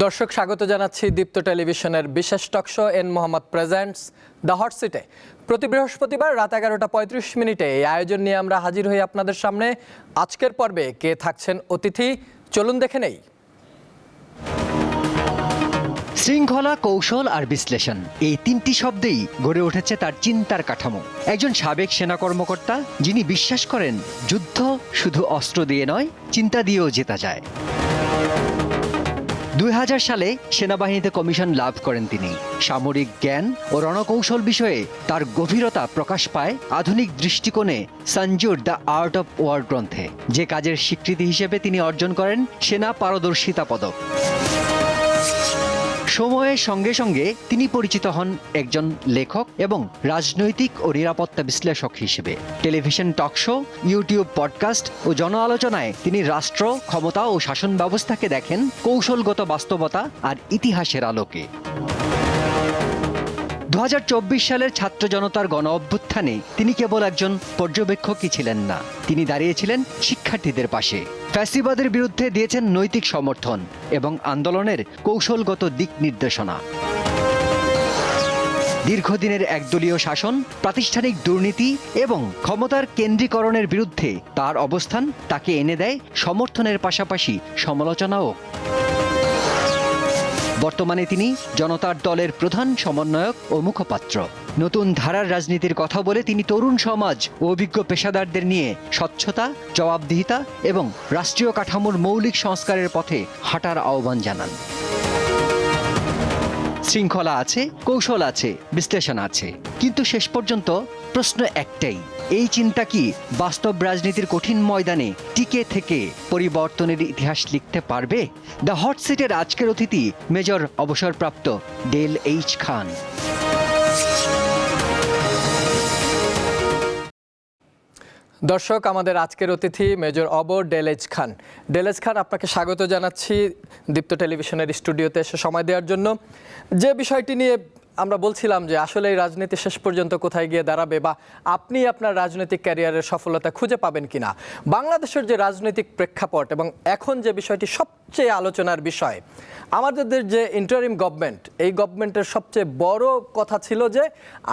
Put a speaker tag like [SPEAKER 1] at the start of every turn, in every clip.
[SPEAKER 1] দর্শক স্বাগত জানাচ্ছি দীপ্ত টেলিভিশনের বিশেষ talk show N Mohammad presents the hot সিটে। প্রতি বৃহস্পতিবার রাত 11:35 এই আয়োজন নিয়ে আমরা হাজির হই আপনাদের সামনে। আজকের পর্বে কে থাকছেন অতিথি, চলুন দেখে নেই।
[SPEAKER 2] শৃঙ্খলা, কৌশল আর বিশ্লেষণ, এই তিনটি শব্দেই গড়ে উঠেছে তার চিন্তার কাঠামো। একজন সাবেক সেনা কর্মকর্তা যিনি বিশ্বাস করেন যুদ্ধ শুধু অস্ত্র দিয়ে নয়, চিন্তা দিয়েও জেতা যায়। 2000 সালে সেনাবাহিনীতে কমিশন লাভ করেন তিনি। সামরিক জ্ঞান ও রণকৌশল বিষয়ে তার গভীরতা প্রকাশ পায় আধুনিক দৃষ্টিকোণে সঞ্জুর দ্য আর্ট অফ ওয়ার গ্রন্থে, যে কাজের স্বীকৃতি হিসেবে তিনি অর্জন করেন সেনা পারদর্শিতা পদক। সময়ের সঙ্গে সঙ্গে তিনি পরিচিত হন একজন লেখক এবং রাজনৈতিক ও নিরাপত্তা বিশ্লেষক হিসেবে। টেলিভিশন টকশো, ইউটিউব পডকাস্ট ও জন আলোচনায় তিনি রাষ্ট্র, ক্ষমতা ও শাসন ব্যবস্থাকে দেখেন কৌশলগত বাস্তবতা আর ইতিহাসের আলোকে। 2024 সালের ছাত্র জনতার গণ অভ্যুত্থানে তিনি কেবল একজন পর্যবেক্ষকই ছিলেন না, তিনি দাঁড়িয়েছিলেন শিক্ষার্থীদের পাশে। ফ্যাসিবাদের বিরুদ্ধে দিয়েছেন নৈতিক সমর্থন এবং আন্দোলনের কৌশলগত দিক নির্দেশনা। দীর্ঘদিনের একদলীয় শাসন, প্রাতিষ্ঠানিক দুর্নীতি এবং ক্ষমতার কেন্দ্রীকরণের বিরুদ্ধে তার অবস্থান তাকে এনে দেয় সমর্থনের পাশাপাশি সমালোচনাও। বর্তমানে তিনি জনতার দলের প্রধান সমন্বয়ক ও মুখপাত্র। নতুন ধারার রাজনীতির কথা বলে তিনি তরুণ সমাজ ও অভিজ্ঞ পেশাদারদের নিয়ে স্বচ্ছতা, জবাবদিহিতা এবং রাষ্ট্রীয় কাঠামোর মৌলিক সংস্কারের পথে হাঁটার আহ্বান জানান। শৃঙ্খলা আছে, কৌশল আছে, বিশ্লেষণ আছে, কিন্তু শেষ পর্যন্ত প্রশ্ন একটাই, এই চিন্তা কি বাস্তব রাজনীতির কঠিন ময়দানে টিকে থেকে পরিবর্তনের ইতিহাস লিখতে পারবে? দ্য হট সিটের আজকের অতিথি মেজর অবসরপ্রাপ্ত ডেল এইচ খান।
[SPEAKER 1] দর্শক, আমাদের আজকের অতিথি মেজর ডেল এইচ খান। ডেল এইচ খান, আপনাকে স্বাগত জানাচ্ছি দীপ্ত টেলিভিশনের স্টুডিওতে এসে সময় দেওয়ার জন্য। যে বিষয়টি নিয়ে আমরা বলছিলাম যে আসলে এই রাজনীতি শেষ পর্যন্ত কোথায় গিয়ে দাঁড়াবে, বা আপনি আপনার রাজনৈতিক ক্যারিয়ারের সফলতা খুঁজে পাবেন কিনা, বাংলাদেশের যে রাজনৈতিক প্রেক্ষাপট এবং এখন যে বিষয়টি সবচেয়ে আলোচনার বিষয়, আমাদের যে ইন্টারিম গভর্নমেন্ট, এই গভর্নমেন্টের সবচেয়ে বড় কথা ছিল যে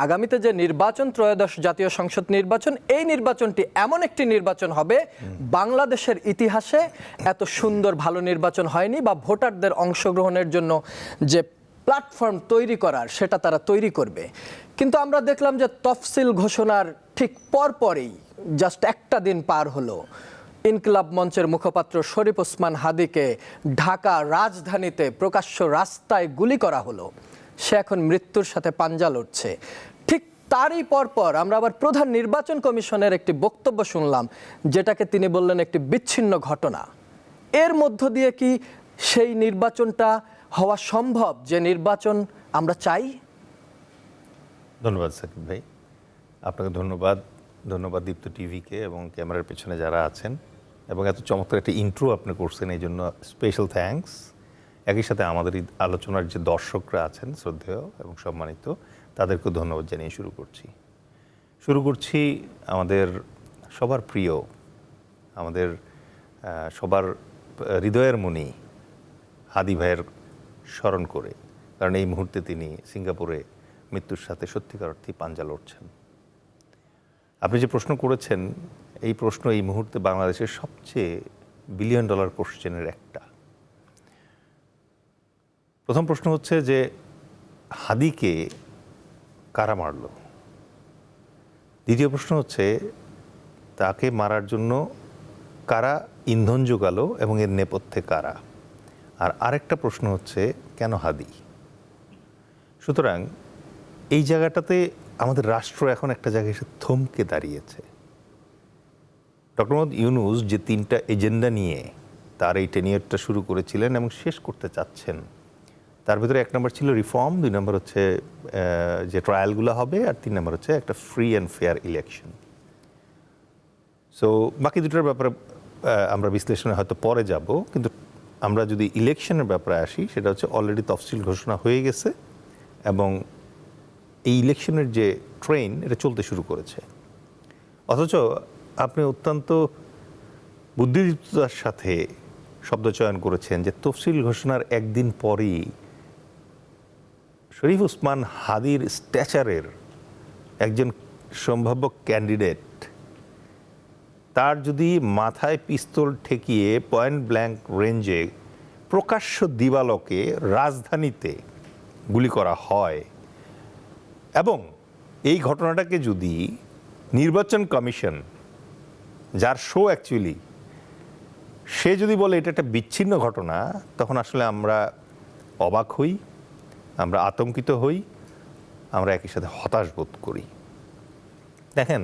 [SPEAKER 1] আগামীতে যে নির্বাচন, ত্রয়োদশ জাতীয় সংসদ নির্বাচন, এই নির্বাচনটি এমন একটি নির্বাচন হবে বাংলাদেশের ইতিহাসে এত সুন্দর ভালো নির্বাচন হয়নি, বা ভোটারদের অংশগ্রহণের জন্য যে প্ল্যাটফর্ম তৈরি করার সেটা তারা তৈরি করবে। কিন্তু আমরা দেখলাম যে তফসিল ঘোষণার ঠিক পরপরই, জাস্ট একটা দিন পার হলো, ইনকিলাব মঞ্চের মুখপাত্র শরীফ ওসমান হাদীকে ঢাকা রাজধানীতে প্রকাশ্য রাস্তায় গুলি করা হলো। সে এখন মৃত্যুর সাথে পাঞ্জা লড়ছে। ঠিক তারই পরপর আমরা আবার প্রধান নির্বাচন কমিশনের একটি বক্তব্য শুনলাম, যেটাকে তিনি বললেন একটি বিচ্ছিন্ন ঘটনা। এর মধ্য দিয়ে কি সেই নির্বাচনটা হওয়া সম্ভব যে নির্বাচন আমরা চাই?
[SPEAKER 3] ধন্যবাদ সাকিব ভাই, আপনাকে ধন্যবাদ দীপ্ত টিভিকে এবং ক্যামেরার পেছনে যারা আছেন, এবং এত চমৎকার একটা ইন্ট্রো আপনি করছেন, এই জন্য স্পেশাল থ্যাঙ্কস। একই সাথে আমাদের এই আলোচনার যে দর্শকরা আছেন শ্রদ্ধেয় এবং সম্মানিত, তাদেরকেও ধন্যবাদ জানিয়ে শুরু করছি আমাদের সবার প্রিয়, আমাদের সবার হৃদয়ের মণি হাদী ভাইয়ের স্মরণ করে, কারণ এই মুহূর্তে তিনি সিঙ্গাপুরে মৃত্যুর সাথে সত্যিকার অর্থেই পাঞ্জা লড়ছেন। আপনি যে প্রশ্ন করেছেন, এই প্রশ্ন এই মুহূর্তে বাংলাদেশের সবচেয়ে বিলিয়ন ডলার কোশ্চেনের একটা। প্রথম প্রশ্ন হচ্ছে যে হাদীকে কারা মারল? দ্বিতীয় প্রশ্ন হচ্ছে তাকে মারার জন্য কারা ইন্ধন যোগালো এবং এর নেপথ্যে কারা? আর আরেকটা প্রশ্ন হচ্ছে কেন হাদী? সুতরাং এই জায়গাটাতে আমাদের রাষ্ট্র এখন একটা জায়গায় এসে থমকে দাঁড়িয়েছে। ডক্টর মোহাম্মদ ইউনূস যে 3টা এজেন্ডা নিয়ে তার এই টেনিয়ারটা শুরু করেছিলেন এবং শেষ করতে চাচ্ছেন, তার ভিতরে 1 নম্বর ছিল রিফর্ম, 2 নম্বর হচ্ছে যে ট্রায়ালগুলো হবে, আর 3 নম্বর হচ্ছে একটা free and fair election. So বাকি দুটোর ব্যাপারে আমরা বিশ্লেষণে হয়তো পরে যাব, কিন্তু আমরা যদি ইলেকশনের ব্যাপারে আসি, সেটা হচ্ছে অলরেডি তফসিল ঘোষণা হয়ে গেছে এবং এই ইলেকশনের যে ট্রেন, এটা চলতে শুরু করেছে। অথচ আপনি অত্যন্ত বুদ্ধিদীপ্ততার সাথে শব্দচয়ন করেছেন যে তফসিল ঘোষণার একদিন পরই শরীফ ওসমান হাদির স্ট্যাচারের একজন সম্ভাব্য ক্যান্ডিডেট, তার যদি মাথায় পিস্তল ঠেকিয়ে পয়েন্ট ব্ল্যাঙ্ক রেঞ্জে প্রকাশ্য দিবালোকে রাজধানীতে গুলি করা হয়, এবং এই ঘটনাটাকে যদি নির্বাচন কমিশন, যার শো অ্যাকচুয়ালি, সে যদি বলে এটা একটা বিচ্ছিন্ন ঘটনা, তখন আসলে আমরা অবাক হই, আমরা আতঙ্কিত হই, আমরা একই সাথে হতাশ বোধ করি। দেখেন,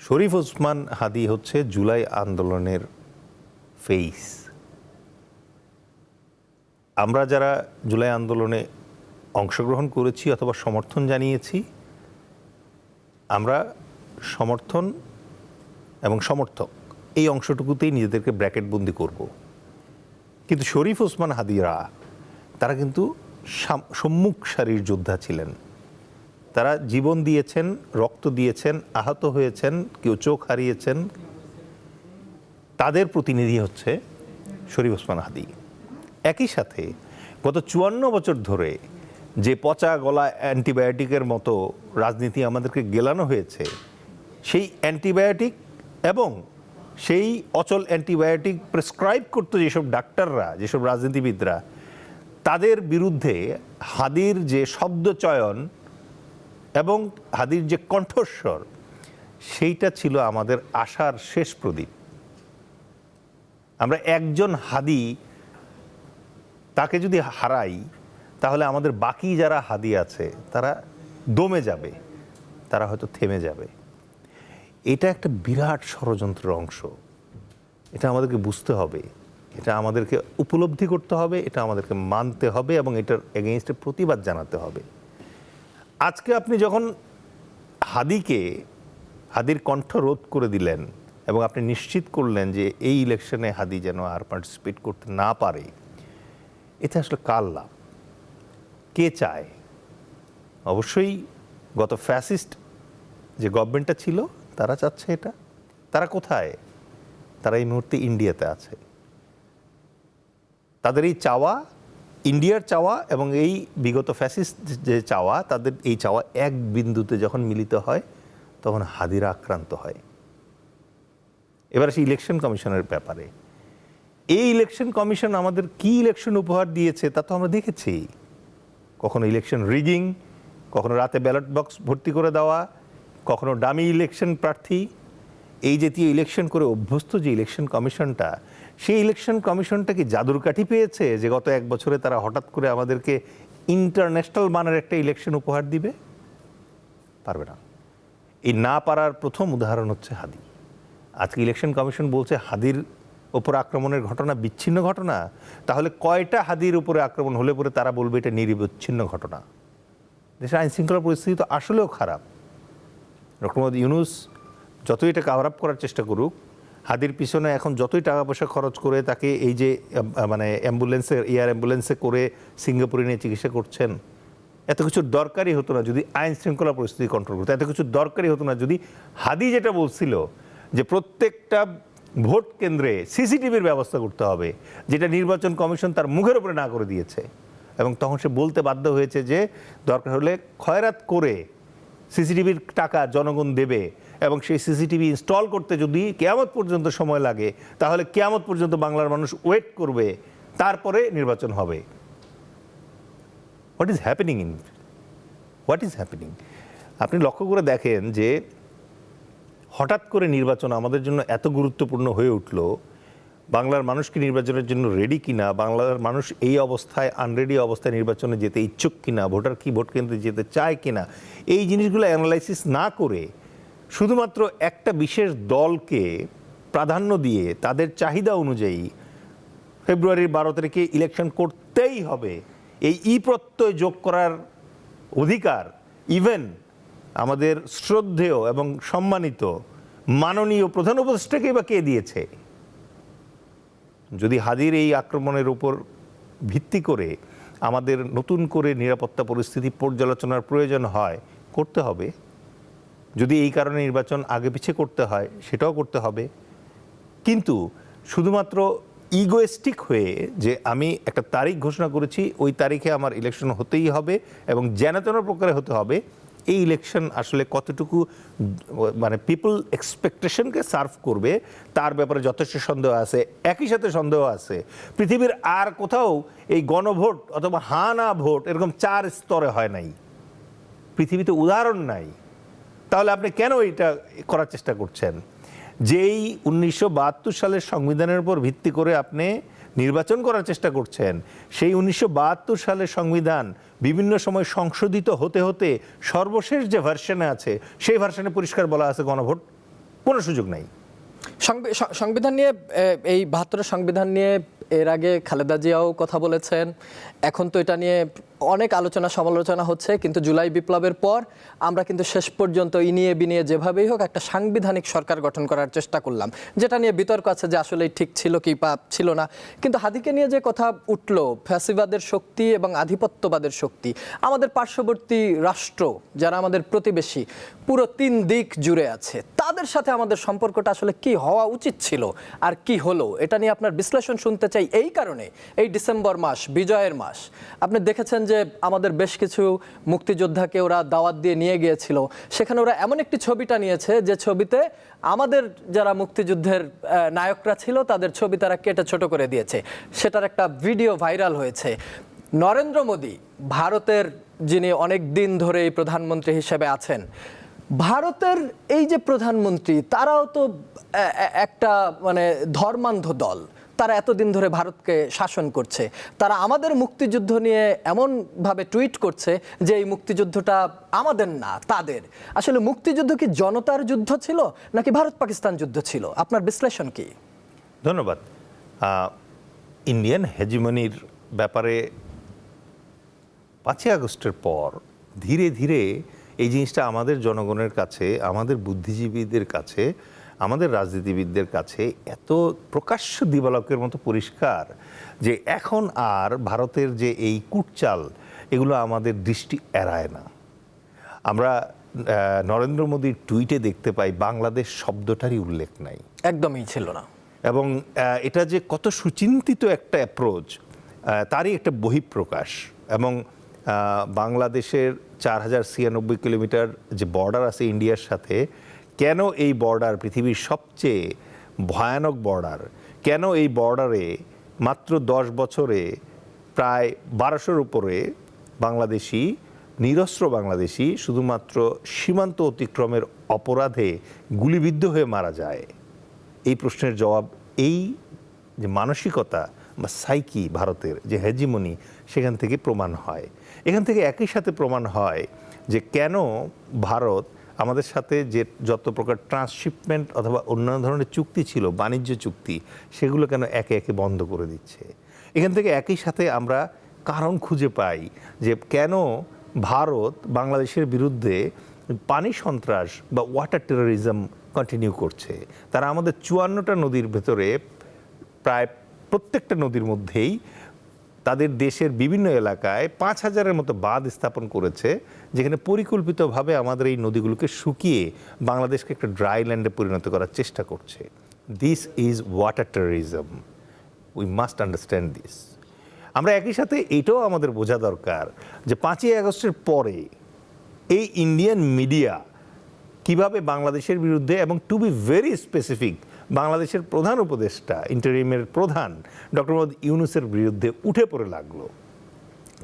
[SPEAKER 3] শরীফ ওসমান হাদি হচ্ছে জুলাই আন্দোলনের ফেস। আমরা যারা জুলাই আন্দোলনে অংশগ্রহণ করেছি অথবা সমর্থন জানিয়েছি, আমরা সমর্থন এবং সমর্থক এই অংশটুকুতেই নিজেদেরকে ব্র্যাকেটবন্দি করব। কিন্তু শরীফ ওসমান হাদিরা তারা কিন্তু সম্মুখ সারির যোদ্ধা ছিলেন। তারা জীবন দিয়েছেন, রক্ত দিয়েছেন, আহত হয়েছেন, কেউ চোখ হারিয়েছেন। তাদের প্রতিনিধি হচ্ছে শরীফ ওসমান হাদি। একই সাথে গত 54 বছর ধরে যে পচা গলা অ্যান্টিবায়োটিকের মতো রাজনীতি আমাদেরকে গেলানো হয়েছে, সেই অ্যান্টিবায়োটিক এবং সেই অচল অ্যান্টিবায়োটিক প্রেসক্রাইব করতো যেসব ডাক্তাররা, যেসব রাজনীতিবিদরা, তাদের বিরুদ্ধে হাদির যে শব্দচয়ন এবং হাদির যে কণ্ঠস্বর, সেইটা ছিল আমাদের আশার শেষ প্রদীপ। আমরা একজন হাদি তাকে যদি হারাই, তাহলে আমাদের বাকি যারা হাদি আছে তারা দমে যাবে, তারা হয়তো থেমে যাবে। এটা একটা বিরাট ষড়যন্ত্রের অংশ। এটা আমাদেরকে বুঝতে হবে, এটা আমাদেরকে উপলব্ধি করতে হবে, এটা আমাদেরকে মানতে হবে এবং এটার এগেইনস্টে প্রতিবাদ জানাতে হবে। আজকে আপনি যখন হাদির কণ্ঠ রোধ করে দিলেন এবং আপনি নিশ্চিত করলেন যে এই ইলেকশনে হাদি যেন আর পার্টিসিপেট করতে না পারে, এতে আসলে কার লাভ? কে চায়? অবশ্যই গত ফ্যাসিস্ট যে গভর্নমেন্টটা ছিল তারা চাচ্ছে এটা। তারা কোথায়? তারা এই মুহূর্তে ইন্ডিয়াতে আছে। তাদের এই চাওয়া, ইন্ডিয়ার চাওয়া এবং এই বিগত ফ্যাসিস্ট যে চাওয়া, তাদের এই চাওয়া এক বিন্দুতে যখন মিলিত হয়, তখন হাদিরা আক্রান্ত হয়। এবার আসি ইলেকশন কমিশনের ব্যাপারে। এই ইলেকশন কমিশন আমাদের কি ইলেকশন উপহার দিয়েছে তা তো আমরা দেখেছি। কখনো ইলেকশন রিগিং, কখনো রাতে ব্যালট বক্স ভর্তি করে দেওয়া, কখনো ডামি ইলেকশন প্রার্থী। এই জাতীয় ইলেকশন করে অভ্যস্ত যে ইলেকশন কমিশনটা, সেই ইলেকশন কমিশনটা কি জাদুর কাঠি পেয়েছে যে গত এক বছরে তারা হঠাৎ করে আমাদেরকে ইন্টারন্যাশনাল মানের একটা ইলেকশন উপহার দিবে? পারবে না। এই না পারার প্রথম উদাহরণ হচ্ছে হাদি। আজকে ইলেকশন কমিশন বলছে হাদির ওপর আক্রমণের ঘটনা বিচ্ছিন্ন ঘটনা। তাহলে কয়টা হাদির উপরে আক্রমণ হলে পরে তারা বলবে এটা নিরবিচ্ছিন্ন ঘটনা? দেশের আইন শৃঙ্খলা পরিস্থিতি তো আসলেও খারাপ। ডক্টর মোহাম্মদ ইউনূস যতই এটা কাভার আপ করার চেষ্টা করুক, হাদির পিছনে এখন যতই টাকা পয়সা খরচ করে তাকে এই যে মানে এয়ার অ্যাম্বুলেন্সে করে সিঙ্গাপুরে নিয়ে চিকিৎসা করছেন, এত কিছুর দরকারই হতো না যদি আইন শৃঙ্খলা পরিস্থিতি কন্ট্রোল করতো। এত কিছুর দরকারই হতো না যদি হাদি যেটা বলছিল যে প্রত্যেকটা ভোট কেন্দ্রে সিসিটিভির ব্যবস্থা করতে হবে, যেটা নির্বাচন কমিশন তার মুখের উপরে না করে দিয়েছে। এবং তখন সে বলতে বাধ্য হয়েছে যে দরকার হলে খয়রাত করে সিসিটিভির টাকা জনগণ দেবে, এবং সেই সিসিটিভি ইনস্টল করতে যদি কিয়ামত পর্যন্ত সময় লাগে, তাহলে কিয়ামত পর্যন্ত বাংলার মানুষ ওয়েট করবে, তারপরে নির্বাচন হবে। What is happening? আপনি লক্ষ্য করে দেখেন যে হঠাৎ করে নির্বাচন আমাদের জন্য এত গুরুত্বপূর্ণ হয়ে উঠল। বাংলার মানুষ কি নির্বাচনের জন্য রেডি কিনা, বাংলার মানুষ এই অবস্থায় আনরেডি অবস্থায় নির্বাচনে যেতে ইচ্ছুক কিনা, ভোটার কি ভোট কেন্দ্রে যেতে চায় কিনা, এই জিনিসগুলো অ্যানালাইসিস না করে শুধুমাত্র একটা বিশেষ দলকে প্রাধান্য দিয়ে তাদের চাহিদা অনুযায়ী ফেব্রুয়ারির 12 তারিখে ইলেকশন করতেই হবে, এই প্রত্যয় যোগ করার অধিকার ইভেন আমাদের শ্রদ্ধেয় এবং সম্মানিত মাননীয় প্রধান উপদেষ্টাকেই বা কে দিয়েছে? যদি হাদির এই আক্রমণের উপর ভিত্তি করে আমাদের নতুন করে নিরাপত্তা পরিস্থিতি পর্যালোচনার প্রয়োজন হয়, করতে হবে। যদি এই কারণে নির্বাচন আগে পিছিয়ে করতে হয়, সেটাও করতে হবে। কিন্তু শুধুমাত্র ইগোয়েস্টিক হয়ে যে আমি একটা তারিখ ঘোষণা করেছি, ওই তারিখে আমার ইলেকশন হতেই হবে এবং যেন তেন প্রকারে হতে হবে, এই ইলেকশন আসলে কতটুকু মানে পিপল এক্সপেকটেশনকে সার্ভ করবে তার ব্যাপারে যথেষ্ট সন্দেহ আছে। একই সাথে সন্দেহ আছে পৃথিবীর আর কোথাও এই গণভোট অথবা হা না ভোট এরকম 4 স্তরে হয় নাই, পৃথিবীতে উদাহরণ নাই। তাহলে আপনি কেন এটা করার চেষ্টা করছেন? যেই 1972 সালের সংবিধানের উপর ভিত্তি করে আপনি নির্বাচন করার চেষ্টা করছেন, সেই 1972 সালের সংবিধান বিভিন্ন সময় সংশোধিত হতে হতে সর্বশেষ যে ভার্সনে আছে সেই ভার্সনে পরিষ্কার বলা আছে গণভোট কোনো সুযোগ নাই।
[SPEAKER 1] সংবিধান নিয়ে এই 72 সংবিধান নিয়ে এর আগে খালেদা জিয়াও কথা বলেছেন, এখন তো এটা নিয়ে অনেক আলোচনা সমালোচনা হচ্ছে, কিন্তু জুলাই বিপ্লবের পর আমরা কিন্তু শেষ পর্যন্ত ইনিয়ে বিনিয়ে যেভাবেই হোক একটা সাংবিধানিক সরকার গঠন করার চেষ্টা করলাম, যেটা নিয়ে বিতর্ক আছে যে আসলে ঠিক ছিল কি বা ছিল না। কিন্তু হাদিকে নিয়ে যে কথা উঠলো, ফ্যাসিবাদের শক্তি এবং আধিপত্যবাদের শক্তি, আমাদের পার্শ্ববর্তী রাষ্ট্র যারা আমাদের প্রতিবেশী পুরো 3 দিক জুড়ে আছে, তাদের সাথে আমাদের সম্পর্কটা আসলে কি হওয়া উচিত ছিল আর কি হলো, এটা নিয়ে আপনার বিশ্লেষণ শুনতে চাই। এই কারণে এই ডিসেম্বর মাস, বিজয়ের মাস, আপনি দেখেছেন যে আমাদের বেশ কিছু মুক্তিযোদ্ধাকে ওরা দাওয়াত দিয়ে নিয়ে গিয়েছিল, সেখানে ওরা এমন একটি ছবিটা নিয়েছে যে ছবিতে আমাদের যারা মুক্তিযুদ্ধের নায়করা ছিল তাদের ছবি তারা কেটে ছোট করে দিয়েছে। সেটার একটা ভিডিও ভাইরাল হয়েছে। নরেন্দ্র মোদী, ভারতের যিনি অনেক দিন ধরে প্রধানমন্ত্রী হিসেবে আছেন, ভারতের এই যে প্রধানমন্ত্রী, তারাও তো একটা মানে ধর্মান্ধ দল, তারা এতদিন ধরে ভারতকে শাসন করছে, তারা আমাদের মুক্তিযুদ্ধ নিয়ে এমনভাবে টুইট করছে যে এই মুক্তিযুদ্ধটা আমাদের না, তাদের। আসলে মুক্তিযুদ্ধ কি জনতার যুদ্ধ ছিল নাকি ভারত পাকিস্তান যুদ্ধ ছিল? আপনার বিশ্লেষণ কি?
[SPEAKER 3] ধন্যবাদ। ইন্ডিয়ান হেজিমনির ব্যাপারে 5ই আগস্টের পর ধীরে ধীরে এই জিনিসটা আমাদের জনগণের কাছে, আমাদের বুদ্ধিজীবীদের কাছে, আমাদের রাজনীতিবিদদের কাছে এত প্রকাশ্য দিবালোকের মতো পরিষ্কার যে এখন আর ভারতের যে এই কূটচাল, এগুলো আমাদের দৃষ্টি এড়ায় না। আমরা নরেন্দ্র মোদীর টুইটে দেখতে পাই বাংলাদেশ শব্দটারই উল্লেখ নাই,
[SPEAKER 1] একদমই ছিল না।
[SPEAKER 3] এবং এটা যে কত সুচিন্তিত একটা অ্যাপ্রোচ তারই একটা বহিঃপ্রকাশ। এবং বাংলাদেশের 4096 কিলোমিটার যে বর্ডার আছে ইন্ডিয়ার সাথে, কেন এই বর্ডার পৃথিবীর সবচেয়ে ভয়ানক বর্ডার, কেন এই বর্ডারে মাত্র 10 বছরে প্রায় 1200-র উপরে বাংলাদেশি, নিরস্ত্র বাংলাদেশি শুধুমাত্র সীমান্ত অতিক্রমের অপরাধে গুলিবিদ্ধ হয়ে মারা যায়? এই প্রশ্নের জবাব এই যে মানসিকতা বা সাইকি ভারতের যে হেজিমনি, সেখান থেকে প্রমাণ হয়। এখান থেকে একই সাথে প্রমাণ হয় যে কেন ভারত আমাদের সাথে যে যত প্রকার ট্রান্সশিপমেন্ট অথবা অন্যান্য ধরনের চুক্তি ছিল, বাণিজ্য চুক্তি, সেগুলো কেন একে একে বন্ধ করে দিচ্ছে। এখান থেকে একই সাথে আমরা কারণ খুঁজে পাই যে কেন ভারত বাংলাদেশের বিরুদ্ধে পানি সন্ত্রাস বা ওয়াটার টেরোরিজম কন্টিনিউ করছে। তারা আমাদের 54টা নদীর ভেতরে প্রায় প্রত্যেকটা নদীর মধ্যেই তাদের দেশের বিভিন্ন এলাকায় 5000-এর মতো বাঁধ স্থাপন করেছে, যেখানে পরিকল্পিতভাবে আমাদের এই নদীগুলোকে শুকিয়ে বাংলাদেশকে একটা ড্রাই ল্যান্ডে পরিণত করার চেষ্টা করছে। This is water terrorism, we must understand this. আমরা একই সাথে এটাও আমাদের বোঝা দরকার যে 5ই আগস্টের পরে এই ইন্ডিয়ান মিডিয়া কিভাবে বাংলাদেশের বিরুদ্ধে, এবং টু বি ভেরি স্পেসিফিক, বাংলাদেশের প্রধান উপদেষ্টা, ইন্টারিমের প্রধান ডক্টর মোহাম্মদ ইউনূসের বিরুদ্ধে উঠে পড়ে লাগলো।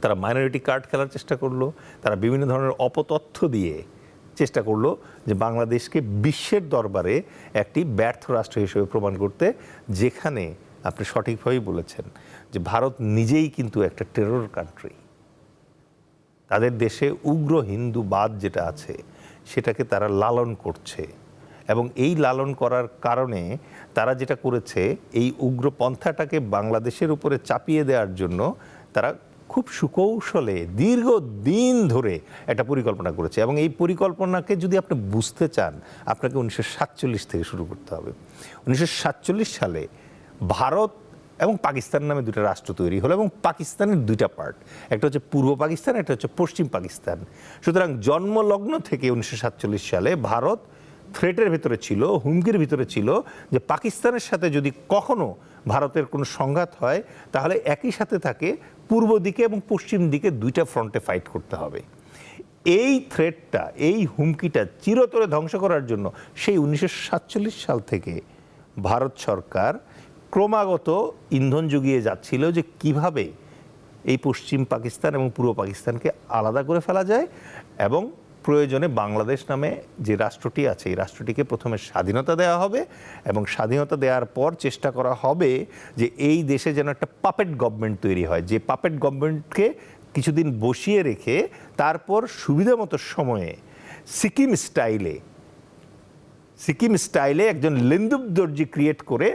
[SPEAKER 3] তারা মাইনরিটি কার্ড খেলার চেষ্টা করলো, তারা বিভিন্ন ধরনের অপতথ্য দিয়ে চেষ্টা করলো যে বাংলাদেশকে বিশ্বের দরবারে একটি ব্যর্থ রাষ্ট্র হিসেবে প্রমাণ করতে, যেখানে আপনি সঠিকভাবেই বলেছেন যে ভারত নিজেই কিন্তু একটা টেরর কান্ট্রি। তাদের দেশে উগ্র হিন্দুবাদ যেটা আছে সেটাকে তারা লালন করছে, এবং এই লালন করার কারণে তারা যেটা করেছে, এই উগ্রপন্থাটাকে বাংলাদেশের উপরে চাপিয়ে দেওয়ার জন্য তারা খুব সুকৌশলে দীর্ঘদিন ধরে একটা পরিকল্পনা করেছে। এবং এই পরিকল্পনাকে যদি আপনি বুঝতে চান, আপনাকে 1947 থেকে শুরু করতে হবে। 1947 সালে ভারত এবং পাকিস্তান নামে 2টা রাষ্ট্র তৈরি হলো, এবং পাকিস্তানের 2টা পার্ট, একটা হচ্ছে পূর্ব পাকিস্তান, একটা হচ্ছে পশ্চিম পাকিস্তান। সুতরাং জন্মলগ্ন থেকে 1947 সালে ভারত থ্রেটের ভিতরে ছিল, হুমকির ভিতরে ছিল যে পাকিস্তানের সাথে যদি কখনো ভারতের কোনো সংঘাত হয় তাহলে একই সাথে তাকে পূর্ব দিকে এবং পশ্চিম দিকে দুইটা ফ্রন্টে ফাইট করতে হবে। এই থ্রেটটা, এই হুমকিটা চিরতরে ধ্বংস করার জন্য সেই 1947 সাল থেকে ভারত সরকার ক্রমাগত ইন্ধন জুগিয়ে যাচ্ছিল যে কিভাবে এই পশ্চিম পাকিস্তান এবং পূর্ব পাকিস্তানকে আলাদা করে ফেলা যায় এবং প্রয়োজনে বাংলাদেশ নামে যে রাষ্ট্রটি আছে এই রাষ্ট্রটিকে প্রথমে স্বাধীনতা দেওয়া হবে এবং স্বাধীনতা দেওয়ার পর চেষ্টা করা হবে যে এই দেশে যেন একটা পাপেট গভর্নমেন্ট তৈরি হয়, যে পাপেট গভর্নমেন্টকে কিছুদিন বসিয়ে রেখে তারপর সুবিধা মতো সময়ে সিকিম স্টাইলে একজন লেন্দুব দর্জি ক্রিয়েট করে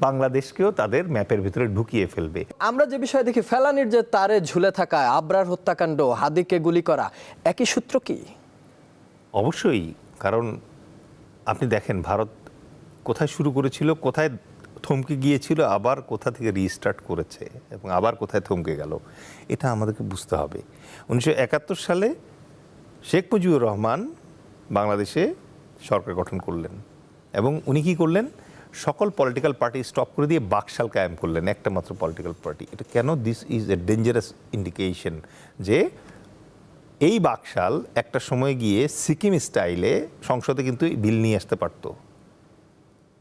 [SPEAKER 3] বাংলাদেশকেও তাদের ম্যাপের ভিতরে ঢুকিয়ে ফেলবে।
[SPEAKER 1] আমরা যে বিষয় দেখি ফেলানির যে তারে ঝুলে থাকা, আবরার হত্যাকাণ্ড, হাদিকে গুলি করা, একই সূত্র কি?
[SPEAKER 3] অবশ্যই, কারণ আপনি দেখেন ভারত কোথায় শুরু করেছিল, কোথায় থমকে গিয়েছিল, আবার কোথা থেকে রিস্টার্ট করেছে এবং আবার কোথায় থমকে গেল, এটা আমাদেরকে বুঝতে হবে। 1971 সালে শেখ মুজিবুর রহমান বাংলাদেশে সরকার গঠন করলেন এবং উনি কী করলেন, সকল পলিটিক্যাল পার্টি স্টপ করে দিয়ে বাকশাল কায়েম করলেন, একটা মাত্র পলিটিক্যাল পার্টি। এটা কেন? This is a dangerous indication যে এই বাকশাল একটা সময় গিয়ে সিকিম স্টাইলে সংসদে কিন্তু বিল নিয়ে আসতে পারত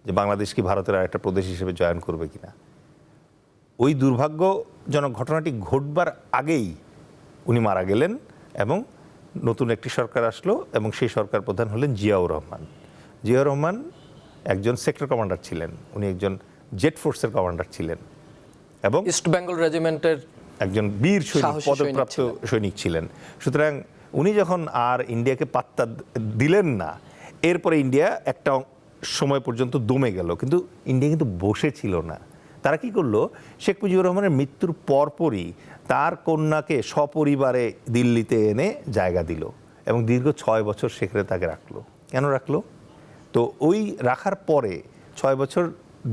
[SPEAKER 3] যে বাংলাদেশ কি ভারতের আর একটা প্রদেশ হিসেবে জয়েন করবে কিনা। ওই দুর্ভাগ্যজনক ঘটনাটি ঘটবার আগেই উনি মারা গেলেন এবং নতুন একটি সরকার আসলো এবং সেই সরকার প্রধান হলেন জিয়াউর রহমান। জিয়াউর রহমান একজন সেক্টর কমান্ডার ছিলেন, উনি একজন জেট ফোর্সের কমান্ডার ছিলেন এবং
[SPEAKER 1] ইস্ট বেঙ্গল রেজিমেন্টের
[SPEAKER 3] একজন বীর সৈনিক,
[SPEAKER 1] সাহসী
[SPEAKER 3] পদপ্রাপ্ত সৈনিক ছিলেন। সুতরাং উনি যখন আর ইন্ডিয়াকে পাত্তা দিলেন না, এরপরে ইন্ডিয়া একটা সময় পর্যন্ত দমে গেল, কিন্তু ইন্ডিয়া কিন্তু বসে ছিল না। তারা কি করলো, শেখ মুজিবুর রহমানের মৃত্যুর পরপরই তার কন্যাকে সপরিবারে দিল্লিতে এনে জায়গা দিল এবং দীর্ঘ 6 বছর সেখানে তাকে রাখলো। কেন রাখলো? তো ওই রাখার পরে 6 বছর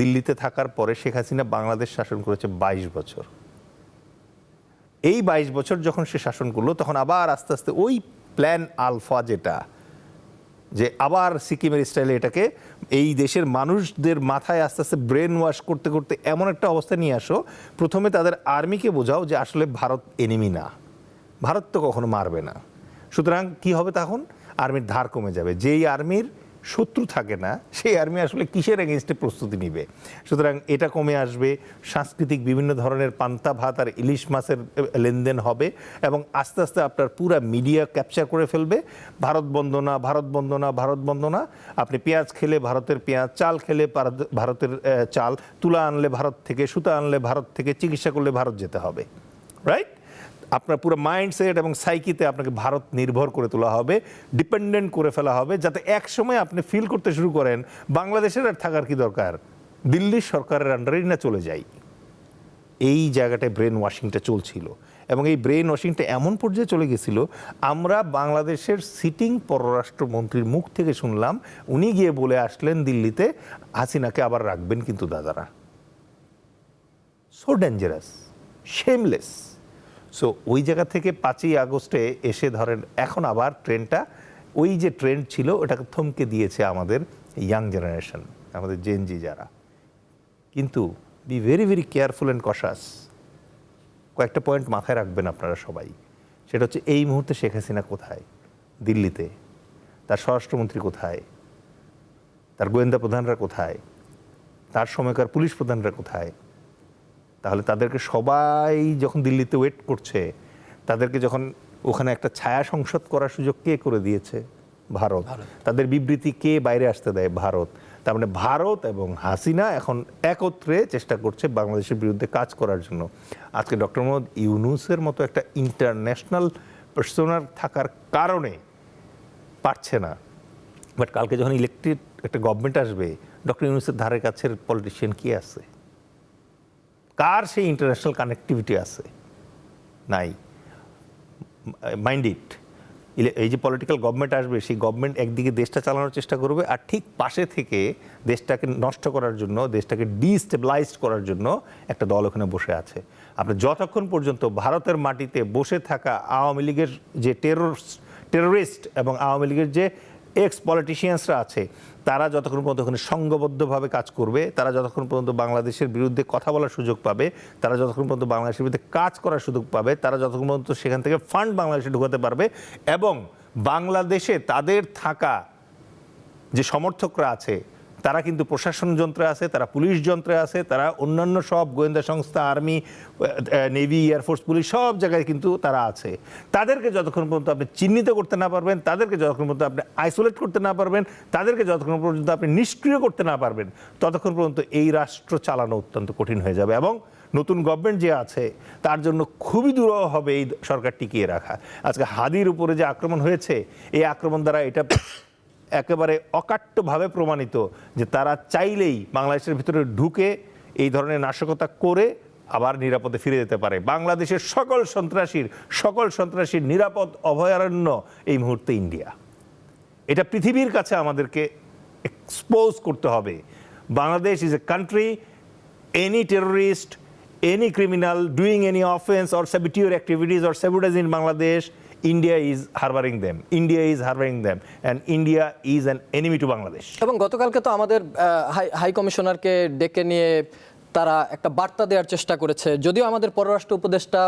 [SPEAKER 3] দিল্লিতে থাকার পরে শেখ হাসিনা বাংলাদেশ শাসন করেছে 22 বছর। এই 22 বছর যখন সে শাসন করলো তখন আবার আস্তে আস্তে ওই প্ল্যান আলফা, যেটা যে আবার সিকিমের স্টাইলে এটাকে এই দেশের মানুষদের মাথায় আস্তে আস্তে ব্রেন ওয়াশ করতে করতে এমন একটা অবস্থা নিয়ে আসো, প্রথমে তাদের আর্মিকে বোঝাও যে আসলে ভারত এনিমি না, ভারত তো কখনো মারবে না। সুতরাং কি হবে, তখন আর্মির ধার কমে যাবে। যেই আর্মির শত্রু থাকে না সেই আর্মি আসলে কিসের এগেনস্টে প্রস্তুতি নিবে। সুতরাং এটা কমে আসবে, সাংস্কৃতিক বিভিন্ন ধরনের পান্তা ভাত আর ইলিশ মাছের লেনদেন হবে এবং আস্তে আস্তে আপনার পুরা মিডিয়া ক্যাপচার করে ফেলবে ভারত বন্দনা, ভারত বন্দনা, ভারত বন্দনা। আপনি পেঁয়াজ খেলে ভারতের পেঁয়াজ, চাল খেলে ভারতের চাল, তুলা আনলে ভারত থেকে, সুতা আনলে ভারত থেকে, চিকিৎসা করলে ভারত যেতে হবে, রাইট? আপনার পুরো মাইন্ডসেট এবং সাইকিতে আপনাকে ভারত নির্ভর করে তোলা হবে, ডিপেন্ডেন্ট করে ফেলা হবে, যাতে এক সময় আপনি ফিল করতে শুরু করেন বাংলাদেশের আর থাকার কি দরকার, দিল্লির সরকারের আন্ডারেই না চলে যাই। এই জায়গাটায় ব্রেন ওয়াশিংটা চলছিল এবং এই ব্রেন ওয়াশিংটা এমন পর্যায়ে চলে গেছিল, আমরা বাংলাদেশের সিটিং পররাষ্ট্রমন্ত্রীর মুখ থেকে শুনলাম, উনি গিয়ে বলে আসলেন দিল্লিতে, হাসিনাকে আবার রাখবেন কিন্তু দাদারা। So dangerous, shameless. সো ওই জায়গা থেকে 5ই আগস্টে এসে ধরেন এখন আবার ট্রেনটা, ওই যে ট্রেন্ড ছিল ওটাকে থমকে দিয়েছে আমাদের ইয়াং জেনারেশন, আমাদের জেনজি যারা। কিন্তু be very very careful and কশাস। কয়েকটা পয়েন্ট মাথায় রাখবেন আপনারা সবাই। সেটা হচ্ছে, এই মুহূর্তে শেখ হাসিনা কোথায়? দিল্লিতে। তার স্বরাষ্ট্রমন্ত্রী কোথায়? তার গোয়েন্দা প্রধানরা কোথায়? তার সময়কার পুলিশ প্রধানরা কোথায়? তাহলে তাদেরকে সবাই যখন দিল্লিতে ওয়েট করছে, তাদেরকে যখন ওখানে একটা ছায়া সংসদ করার সুযোগ কে করে দিয়েছে? ভারত। তাদের বিবৃতি কে বাইরে আসতে দেয়? ভারত। তার মানে ভারত এবং হাসিনা এখন একত্রে চেষ্টা করছে বাংলাদেশের বিরুদ্ধে কাজ করার জন্য। আজকে ডক্টর মোহাম্মদ ইউনূসের মতো একটা ইন্টারন্যাশনাল পার্সোনার থাকার কারণে পারছে না, বাট কালকে যখন ইলেকটেড একটা গভর্নমেন্ট আসবে, ডক্টর ইউনূসের ধারের কাছের পলিটিশিয়ান কি আছে? কার সেই ইন্টারন্যাশনাল কানেক্টিভিটি আছে? নাই। মাইন্ড ইট, এই যে পলিটিক্যাল গভর্নমেন্ট আসবে, সেই গভর্নমেন্ট একদিকে দেশটা চালানোর চেষ্টা করবে আর ঠিক পাশে থেকে দেশটাকে নষ্ট করার জন্য, দেশটাকে ডিস্টেবিলাইজ করার জন্য একটা দল ওখানে বসে আছে। আপনি যতক্ষণ পর্যন্ত ভারতের মাটিতে বসে থাকা আওয়ামী লীগের যে টেররিস্ট এবং আওয়ামী লীগের যে এক্স পলিটিশিয়ানসরা আছে, তারা যতক্ষণ পর্যন্ত ওখানে সংঘবদ্ধভাবে কাজ করবে, তারা যতক্ষণ পর্যন্ত বাংলাদেশের বিরুদ্ধে কথা বলার সুযোগ পাবে, তারা যতক্ষণ পর্যন্ত বাংলাদেশের বিরুদ্ধে কাজ করার সুযোগ পাবে, তারা যতক্ষণ পর্যন্ত সেখান থেকে ফান্ড বাংলাদেশে ঢোকাতে পারবে, এবং বাংলাদেশে তাদের থাকা যে সমর্থকরা আছে তারা কিন্তু প্রশাসন যন্ত্রে আছে, তারা পুলিশ যন্ত্রে আছে, তারা অন্যান্য সব গোয়েন্দা সংস্থা, আর্মি, নেভি, এয়ারফোর্স, পুলিশ সব জায়গায় কিন্তু তারা আছে। তাদেরকে যতক্ষণ পর্যন্ত আপনি চিহ্নিত করতে না পারবেন, তাদেরকে যতক্ষণ পর্যন্ত আপনি আইসোলেট করতে না পারবেন, তাদেরকে যতক্ষণ পর্যন্ত আপনি নিষ্ক্রিয় করতে না পারবেন, ততক্ষণ পর্যন্ত এই রাষ্ট্র চালানো অত্যন্ত কঠিন হয়ে যাবে। এবং নতুন গভর্নমেন্ট যে আছে তার জন্য খুবই দুরূহ হবে এই সরকার টিকিয়ে রাখা। আজকে হাদির উপরে যে আক্রমণ হয়েছে, এই আক্রমণ দ্বারা এটা একেবারে অকাট্যভাবে প্রমাণিত যে তারা চাইলেই বাংলাদেশের ভিতরে ঢুকে এই ধরনের নাশকতা করে আবার নিরাপদে ফিরে যেতে পারে। বাংলাদেশের সকল সন্ত্রাসীর নিরাপদ অভয়ারণ্য এই মুহূর্তে ইন্ডিয়া। এটা পৃথিবীর কাছে আমাদেরকে এক্সপোজ করতে হবে। Bangladesh is a country, any terrorist, any criminal doing any offense or saboteur activities or sabotage in Bangladesh, India is harboring them. And India is an enemy to Bangladesh.
[SPEAKER 1] এবং গতকালকে তো আমাদের হাই কমিশনারকে ডেকে নিয়ে তারা একটা বার্তা দেওয়ার চেষ্টা করেছে, যদিও আমাদের পররাষ্ট্র উপদেষ্টা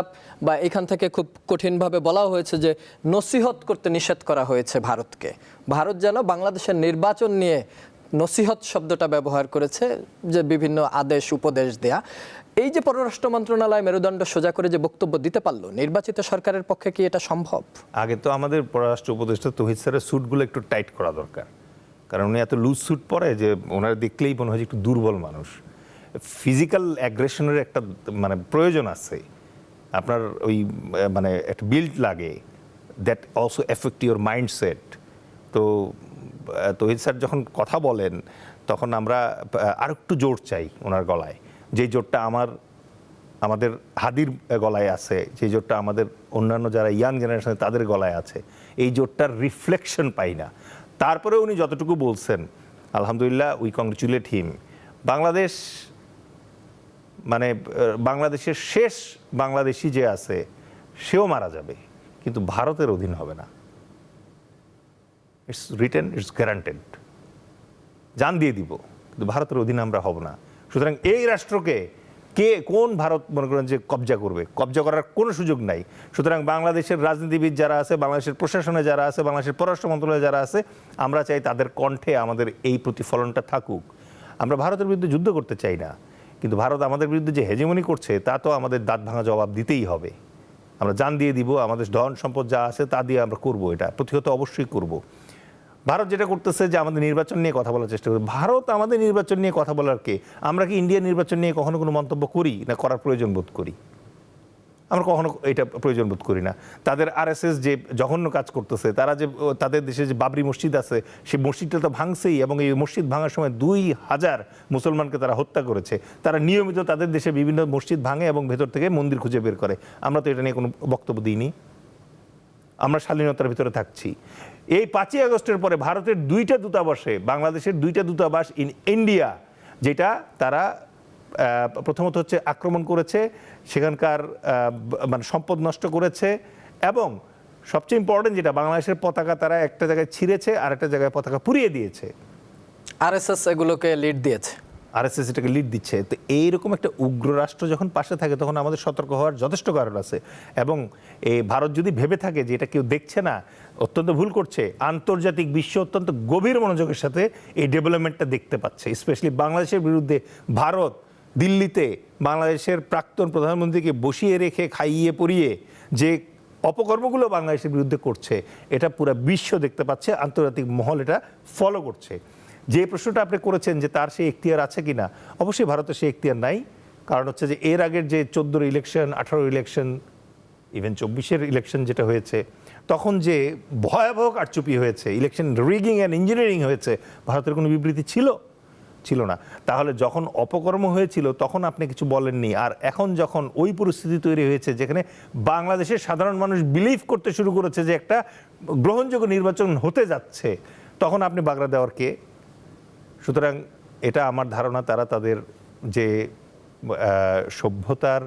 [SPEAKER 1] বা এখান থেকে খুব কঠিনভাবে বলা হয়েছে যে নসিহত করতে নিষেধ করা হয়েছে ভারতকে। ভারত যেন বাংলাদেশের নির্বাচন নিয়ে নসিহত শব্দটা ব্যবহার করেছে, যে বিভিন্ন আদেশ উপদেশ দেয়া। এই যে পররাষ্ট্র মন্ত্রণালয় মেরুদণ্ড সোজা করে যে বক্তব্য দিতে পারলো, নির্বাচিত সরকারের পক্ষে কি এটা সম্ভব?
[SPEAKER 3] আগে তো আমাদের পররাষ্ট্র উপদেষ্টা তৌহিদ স্যারের স্যুটগুলো একটু টাইট করা দরকার, কারণ উনি এত লুজ স্যুট পরে যে ওনার দেখলেই মনে হয় একটু দুর্বল মানুষ। ফিজিক্যাল অ্যাগ্রেশনের একটা মানে প্রয়োজন আছে, আপনার ওই মানে একটা বিল্ড লাগে, that also effect your mindset. তো তৌহিদ স্যার যখন কথা বলেন তখন আমরা আর একটু জোর চাই ওনার গলায়, যে জোরটা আমাদের হাদির গলায় আছে, যে জোরটা আমাদের অন্যান্য যারা ইয়াং জেনারেশন তাদের গলায় আছে, এই জোরটার রিফ্লেকশন পাই না। তারপরে উনি যতটুকু বলছেন, আলহামদুলিল্লাহ, উই কংগ্রেচুলেট হিম। বাংলাদেশ মানে বাংলাদেশের শেষ বাংলাদেশি যে আছে সেও মারা যাবে, কিন্তু ভারতের অধীন হবে না। It's written, it's guaranteed. জান দিয়ে দিব, কিন্তু ভারতের অধীনে আমরা হব না। সুতরাং এই রাষ্ট্রকে কোন ভারত মনে করেন যে কবজা করবে? কবজা করার কোনো সুযোগ নাই। সুতরাং বাংলাদেশের রাজনীতিবিদ যারা আছে, বাংলাদেশের প্রশাসনে যারা আছে, বাংলাদেশের পররাষ্ট্র মন্ত্রণালয়ে যারা আছে, আমরা চাই তাদের কণ্ঠে আমাদের এই প্রতিফলনটা থাকুক। আমরা ভারতের বিরুদ্ধে যুদ্ধ করতে চাই না, কিন্তু ভারত আমাদের বিরুদ্ধে যে হেজেমনি করছে তা তো আমাদের দাঁত ভাঙা জবাব দিতেই হবে। আমরা জান দিয়ে দিব, আমাদের ধন সম্পদ যা আছে তা দিয়ে আমরা করব, এটা প্রতিহত অবশ্যই করব। ভারত যেটা করতেছে যে আমাদের নির্বাচন নিয়ে কথা বলার চেষ্টা করে, ভারত আমাদের নির্বাচন নিয়ে কথা বলার কে? আমরা কি ইন্ডিয়ার নির্বাচন নিয়ে কখনো কোনো মন্তব্য করি না করার প্রয়োজন বোধ করি? আমরা কখনো এটা প্রয়োজন বোধ করি না। তাদের আরএসএস যে জঘন্য কাজ করতেছে, তারা যে তাদের দেশে যে বাবরি মসজিদ আছে সেই মসজিদটা তো ভাঙছেই, এবং এই মসজিদ ভাঙার সময় 2000 মুসলমানকে তারা হত্যা করেছে। তারা নিয়মিত তাদের দেশে বিভিন্ন মসজিদ ভাঙে এবং ভেতর থেকে মন্দির খুঁজে বের করে। আমরা তো এটা নিয়ে কোনো বক্তব্য দিইনি, আমরা শালীনতার ভিতরে থাকছি। এই 5ই আগস্টের পরে ভারতের 2টা দূতাবাসে, বাংলাদেশের 2টা দূতাবাস ইন ইন্ডিয়া, যেটা তারা প্রথমত হচ্ছে আক্রমণ করেছে, সেখানকার মানে সম্পদ নষ্ট করেছে, এবং সবচেয়ে ইম্পর্টেন্ট যেটা, বাংলাদেশের পতাকা তারা একটা জায়গায় ছিঁড়েছে আর একটা জায়গায় পতাকা পুড়িয়ে দিয়েছে।
[SPEAKER 1] আরএসএস এগুলোকে লিড দিয়েছে,
[SPEAKER 3] আরএসএস এটাকে লিড দিচ্ছে। তো এইরকম একটা উগ্র রাষ্ট্র যখন পাশে থাকে তখন আমাদের সতর্ক হওয়ার যথেষ্ট কারণ আছে। এবং এই ভারত যদি ভেবে থাকে যে এটা কেউ দেখছে না, অত্যন্ত ভুল করছে। আন্তর্জাতিক বিশ্ব অত্যন্ত গভীর মনোযোগের সাথে এই ডেভেলপমেন্টটা দেখতে পাচ্ছে। স্পেশালি বাংলাদেশের বিরুদ্ধে ভারত দিল্লিতে বাংলাদেশের প্রাক্তন প্রধানমন্ত্রীকে বসিয়ে রেখে খাইয়ে পরিয়ে যে অপকর্মগুলো বাংলাদেশের বিরুদ্ধে করছে, এটা পুরো বিশ্ব দেখতে পাচ্ছে, আন্তর্জাতিক মহল এটা ফলো করছে। যে প্রশ্নটা আপনি করেছেন যে তার সেই এখতিয়ার আছে কিনা, অবশ্যই ভারতের সেই এখতিয়ার নাই। কারণ হচ্ছে যে এর আগের যে 14 ইলেকশন, 18 ইলেকশন, ইভেন 24 ইলেকশন যেটা হয়েছে, তখন যে ভয়াবহ কারচুপি হয়েছে, ইলেকশন রিগিং অ্যান্ড ইঞ্জিনিয়ারিং হয়েছে, ভারতের কোনো বিবৃতি ছিল না। তাহলে যখন অপকর্ম হয়েছিল তখন আপনি কিছু বলেননি, আর এখন যখন ওই পরিস্থিতি তৈরি হয়েছে যেখানে বাংলাদেশের সাধারণ মানুষ বিলিভ করতে শুরু করেছে যে একটা গ্রহণযোগ্য নির্বাচন হতে যাচ্ছে, তখন আপনি বাগড়া দেওয়ার কে? সুতরাং এটা আমার ধারণা তারা তাদের যে সভ্যতার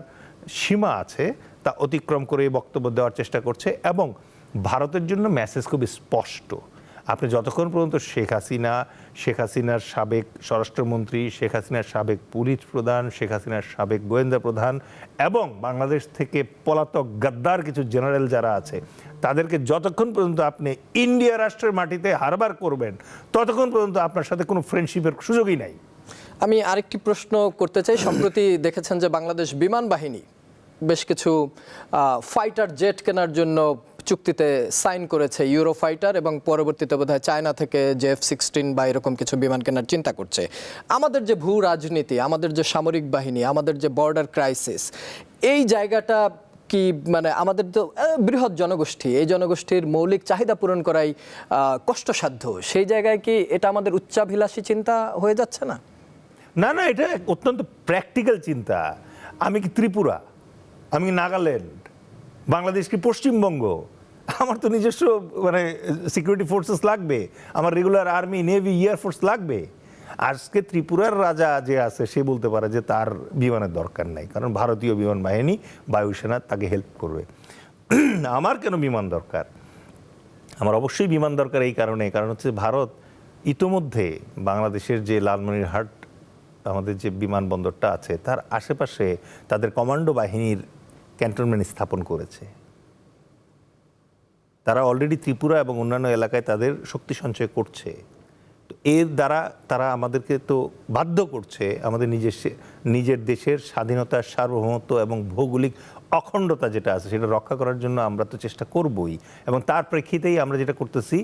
[SPEAKER 3] সীমা আছে তা অতিক্রম করে বক্তব্য দেওয়ার চেষ্টা করছে। এবং ভারতের জন্য মেসেজ খুব স্পষ্ট, আপনি যতক্ষণ পর্যন্ত শেখ হাসিনার সাবেক স্বরাষ্ট্রমন্ত্রী, শেখ হাসিনার সাবেক পুলিশ প্রধান, শেখ হাসিনার সাবেক গোয়েন্দা প্রধান এবং বাংলাদেশ থেকে পলাতক গাদ্দার কিছু জেনারেল যারা আছে তাদেরকে যতক্ষণ পর্যন্ত আপনি ইন্ডিয়া রাষ্ট্রের মাটিতে হারবার করবেন ততক্ষণ পর্যন্ত আপনার সাথে কোনো ফ্রেন্ডশিপের সুযোগই নাই।
[SPEAKER 1] আমি আরেকটি প্রশ্ন করতে চাই। সম্প্রতি দেখেছেন যে বাংলাদেশ বিমান বাহিনী বেশ কিছু ফাইটার জেট কেনার জন্য চুক্তিতে সাইন করেছে, ইউরো ফাইটার, এবং পরবর্তীতে বোধহয় চায়না থেকে যে F-16 বা এরকম কিছু বিমান কেনার চিন্তা করছে। আমাদের যে ভূ রাজনীতি, আমাদের যে সামরিক বাহিনী, আমাদের যে বর্ডার ক্রাইসিস, এই জায়গাটা কি মানে আমাদের তো বৃহৎ জনগোষ্ঠী, এই জনগোষ্ঠীর মৌলিক চাহিদা পূরণ করাই কষ্টসাধ্য, সেই জায়গায় কি এটা আমাদের উচ্চাভিলাষী চিন্তা হয়ে যাচ্ছে না?
[SPEAKER 3] না না, এটা অত্যন্ত প্র্যাকটিক্যাল চিন্তা। আমি কি ত্রিপুরা, আমি কি নাগাল্যান্ড, বাংলাদেশ কি পশ্চিমবঙ্গ? আমার তো নিজস্ব মানে সিকিউরিটি ফোর্সেস লাগবে, আমার রেগুলার আর্মি, নেভি, এয়ারফোর্স লাগবে। আজকে ত্রিপুরার রাজা যে আছে সে বলতে পারে যে তার বিমানের দরকার নাই, কারণ ভারতীয় বিমান বাহিনী, বায়ুসেনা তাকে হেল্প করবে। আমার কেন বিমান দরকার? আমার অবশ্যই বিমান দরকার এই কারণ হচ্ছে ভারত ইতোমধ্যে বাংলাদেশের যে লালমনিরহাট আমাদের যে বিমানবন্দরটা আছে তার আশেপাশে তাদের কমান্ডো বাহিনীর ক্যান্টনমেন্ট স্থাপন করেছে। তারা অলরেডি ত্রিপুরা এবং অন্যান্য এলাকায় তাদের শক্তি সঞ্চয় করছে। তো এর দ্বারা তারা আমাদেরকে তো বাধ্য করছে আমাদের নিজের দেশের স্বাধীনতা, সার্বভৌমত্ব এবং ভৌগোলিক অখণ্ডতা যেটা আছে সেটা রক্ষা করার জন্য আমরা তো চেষ্টা করবই। এবং তার প্রেক্ষিতেই আমরা যেটা করতেছি,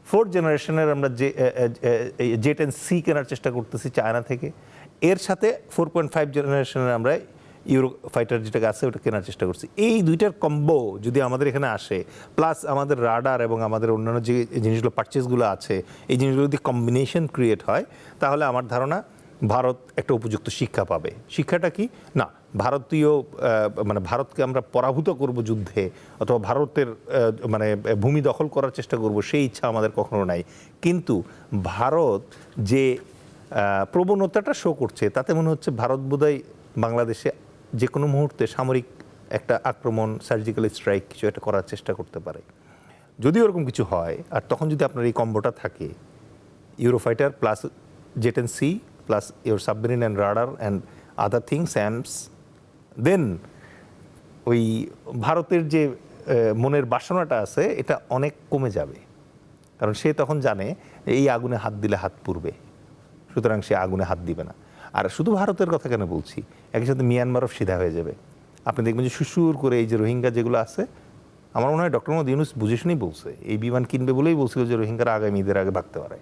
[SPEAKER 3] 4th জেনারেশনের আমরা যে জেট অ্যান্ড সি কেনার চেষ্টা করতেছি চায়না থেকে, এর সাথে 4.5 জেনারেশনের আমরা ইউরো ফাইটার যেটা আছে ওটা কেনার চেষ্টা করছি। এই দুইটার কম্বো যদি আমাদের এখানে আসে, প্লাস আমাদের রাডার এবং আমাদের অন্যান্য যে জিনিসগুলো পারচেসগুলো আছে, এই জিনিসগুলো যদি কম্বিনেশন ক্রিয়েট হয় তাহলে আমার ধারণা ভারত একটা উপযুক্ত শিক্ষা পাবে। শিক্ষাটা কি না, ভারতীয় মানে ভারতকে আমরা পরাভূত করব যুদ্ধে, অথবা ভারতের মানে ভূমি দখল করার চেষ্টা করব, সেই ইচ্ছা আমাদের কখনো নাই। কিন্তু ভারত যে প্রবণতাটা শো করছে তাতে মনে হচ্ছে ভারত বোধহয় বাংলাদেশে যে কোনো মুহূর্তে সামরিক একটা আক্রমণ, সার্জিক্যাল স্ট্রাইক কিছু একটা করার চেষ্টা করতে পারে। যদি ওরকম কিছু হয়, আর তখন যদি আপনার এই কম্বোটা থাকে, Eurofighter plus jet and sea plus your submarine and radar and other things amps, then ওই ভারতের যে মনের বাসনাটা আছে এটা অনেক কমে যাবে। কারণ সে তখন জানে এই আগুনে হাত দিলে হাত পুড়বে, সুতরাং সে আগুনে হাত দিবে না। আর শুধু ভারতের কথা কেন বলছি, একই সাথে মিয়ানমারও সিধা হয়ে যাবে। আপনি দেখবেন যে সুসুর করে এই যে রোহিঙ্গা যেগুলো আছে, আমার মনে হয় ডক্টর মোহাম্মদ ইউনূস বুঝে শুনেই বলছে, এই বিমান কিনবে বলেই বলছিল যে রোহিঙ্গারা আগামী ঈদের আগে ভাগতে পারে।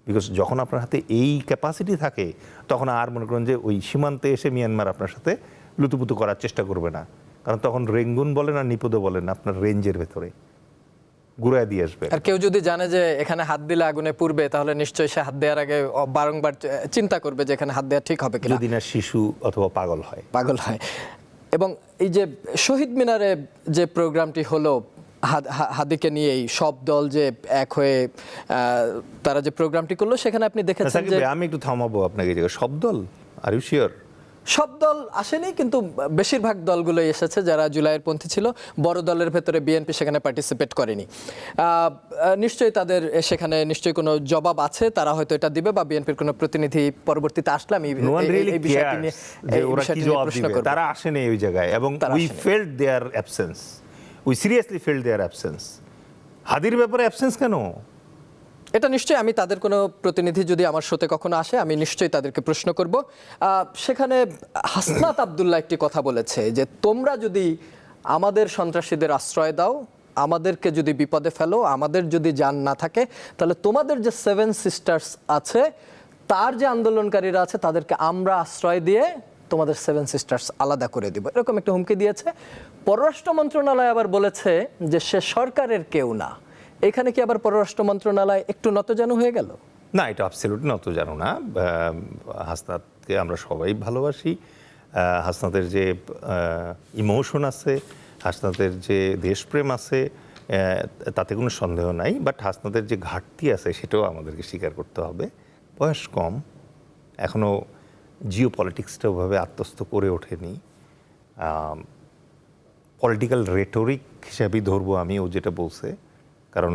[SPEAKER 3] বিকজ যখন আপনার হাতে এই ক্যাপাসিটি থাকে তখন আর মনে করেন যে ওই সীমান্তে এসে মিয়ানমার আপনার সাথে লুতুপুতু করার চেষ্টা করবে না, কারণ তখন রেঙ্গুন বলেন আর নিপদও বলেন আপনার রেঞ্জের ভেতরে ঘুরায় দিয়ে আসবে।
[SPEAKER 1] আর কেউ যদি জানে যে এখানে হাত দিলে আগুনে পুড়বে তাহলে নিশ্চয়ই সে হাত দেওয়ার আগে বারংবার চিন্তা করবে যে এখানে হাত দেওয়া ঠিক হবে কিনা,
[SPEAKER 3] যদি না শিশু অথবা পাগল হয়।
[SPEAKER 1] এবং এই যে শহীদ মিনারে যে প্রোগ্রামটি হলো হাদিকে নিয়েই সব দল যে এক হয়ে তারা যে প্রোগ্রামটি করলো, সেখানে আপনি দেখেছেন যে
[SPEAKER 3] আমি একটু থামাবো আপনাকে, সব দল, আর ইউ শিওর?
[SPEAKER 1] সব দল আসেনি, কিন্তু বেশিরভাগ দলগুলোই এসেছে যারা জুলাইয়ের পন্থী ছিল। বড় দলের ভেতরে বিএনপি সেখানে পার্টিসিপেট করেনি। নিশ্চয়ই তাদের সেখানে নিশ্চয়ই কোনো জবাব আছে, তারা হয়তো এটা দিবে, বা বিএনপির কোনো প্রতিনিধি পরবর্তীতে আসলে আমি এই বিষয়টি নিয়ে প্রশ্ন করব।
[SPEAKER 3] তারা আসেনি ওই জায়গায়, এবং we felt their absence, we seriously felt their absence. হাদির ব্যাপারে অ্যাবসেন্স কেন?
[SPEAKER 1] এটা নিশ্চয়ই আমি তাদের কোনো প্রতিনিধি যদি আমার সাথে কখনো আসে আমি নিশ্চয়ই তাদেরকে প্রশ্ন করব। সেখানে হাসনাত আব্দুল্লাহ একটি কথা বলেছে যে তোমরা যদি আমাদের সন্ত্রাসীদের আশ্রয় দাও, আমাদেরকে যদি বিপদে ফেলো, আমাদের যদি জান না থাকে, তাহলে তোমাদের যে 7 সিস্টার্স আছে, তার যে আন্দোলনকারীরা আছে, তাদেরকে আমরা আশ্রয় দিয়ে তোমাদের 7 সিস্টার্স আলাদা করে দিব, এরকম একটা হুমকি দিয়েছে। পররাষ্ট্র মন্ত্রণালয় আবার বলেছে যে সে সরকারের কেউ না। এখানে কি আবার পররাষ্ট্র মন্ত্রণালয় একটু নতজানু হয়ে গেল?
[SPEAKER 3] না, এটা অ্যাবসলিউটলি নতজানু না। হাসনাতকে আমরা সবাই ভালোবাসি। হাসনাতের যে ইমোশন আছে, হাসনাতের যে দেশপ্রেম আছে, তাতে কোনো সন্দেহ নাই। বাট হাসনাতের যে ঘাটতি আছে সেটাও আমাদেরকে স্বীকার করতে হবে। বয়স কম, এখনও জিও পলিটিক্সটা ওভাবে আত্মস্থ করে ওঠেনি। পলিটিক্যাল রেটোরিক হিসাবেই ধরবো আমি ও যেটা বলছে, কারণ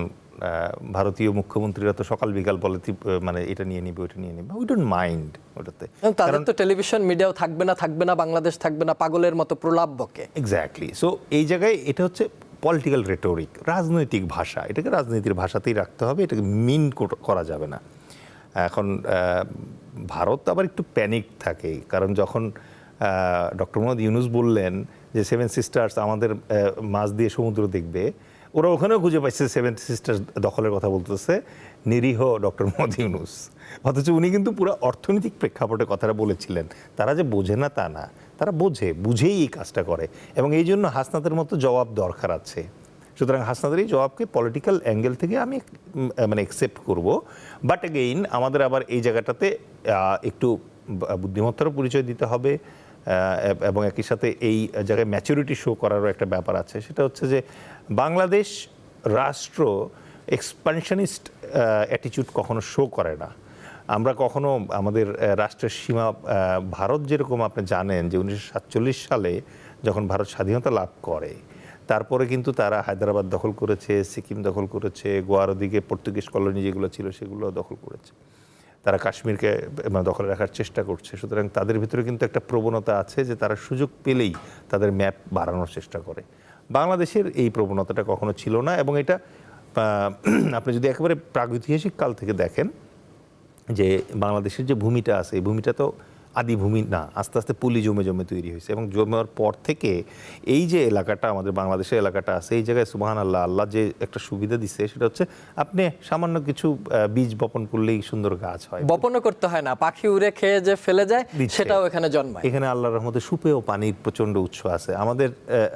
[SPEAKER 3] ভারতীয় মুখ্যমন্ত্রীরা তো সকাল বিকাল বলে মানে এটা নিয়ে নিবে ওইটা নিয়ে নিবে, উই ডোন্ট মাইন্ড ওটাতে।
[SPEAKER 1] তাদের তো টেলিভিশন মিডিয়াও থাকবে না, বাংলাদেশ থাকবে না, পাগলের মতো প্রলাপ বকে।
[SPEAKER 3] এক্স্যাক্টলি। সো এই জায়গায় এটা হচ্ছে পলিটিক্যাল রেটোরিক, রাজনৈতিক ভাষা, এটাকে রাজনীতির ভাষাতেই রাখতে হবে, এটাকে মিন করা যাবে না। এখন ভারত আবার একটু প্যানিক থাকে, কারণ যখন ডক্টর মোহাম্মদ ইউনূস বললেন যে 7 সিস্টার্স আমাদের মাছ দিয়ে সমুদ্র দেখবে, ওরা ওখানেও খুঁজে পাইছে 7 সিস্টার্স দখলের কথা বলতেছে নিরীহ ডক্টর মোহাম্মদ ইউনূস, অথচ উনি কিন্তু পুরো অর্থনৈতিক প্রেক্ষাপটে কথাটা বলেছিলেন। তারা যে বোঝে না তা না, তারা বুঝেই এই কাজটা করে, এবং এই জন্য হাসনাতের মতো জবাব দরকার আছে। সুতরাং হাসনাতের এই জবাবকে পলিটিক্যাল অ্যাঙ্গেল থেকে আমি মানে অ্যাকসেপ্ট করব, বাট এগেইন আমাদের আবার এই জায়গাটাতে একটু বুদ্ধিমত্তারও পরিচয় দিতে হবে, এবং একই সাথে এই জায়গায় ম্যাচুরিটি শো করারও একটা ব্যাপার আছে। সেটা হচ্ছে যে বাংলাদেশ রাষ্ট্র এক্সপানশনিস্ট অ্যাটিটিউড কখনো শো করে না। আমরা কখনো আমাদের রাষ্ট্রের সীমা, ভারত যেরকম আপনি জানেন যে 1947 সালে যখন ভারত স্বাধীনতা লাভ করে, তারপরে কিন্তু তারা হায়দ্রাবাদ দখল করেছে, সিকিম দখল করেছে, গোয়ার ওদিকে পর্তুগিজ কলোনি যেগুলো ছিল সেগুলো দখল করেছে, তারা কাশ্মীরকে দখলে রাখার চেষ্টা করছে। সুতরাং তাদের ভিতরে কিন্তু একটা প্রবণতা আছে যে তারা সুযোগ পেলেই তাদের ম্যাপ বাড়ানোর চেষ্টা করে। বাংলাদেশের এই প্রবণতাটা কখনো ছিল না, এবং এটা আপনি যদি একেবারে প্রাগৈতিহাসিক কাল থেকে দেখেন যে বাংলাদেশের যে ভূমিটা আছে, এই ভূমিটা তো আদি ভূমি না, আস্তে আস্তে পলি জমে জমে তৈরি হয়েছে, এবং জন্মার পর থেকে এই যে এলাকাটা আমাদের বাংলাদেশের এলাকাটা আছে, এই জায়গায় সুবহানাল্লাহ, আল্লাহ যে একটা সুবিধা দিচ্ছে সেটা হচ্ছে আপনি সামান্য কিছু বীজ বপন করলেই সুন্দর গাছ হয়।
[SPEAKER 1] বপনও করতে হয় না, পাখি উড়ে খেয়ে যে ফেলে যায় সেটাও এখানে জন্মায়।
[SPEAKER 3] এখানে আল্লাহর রহমতে সুপেয় পানির প্রচন্ড উৎস আছে।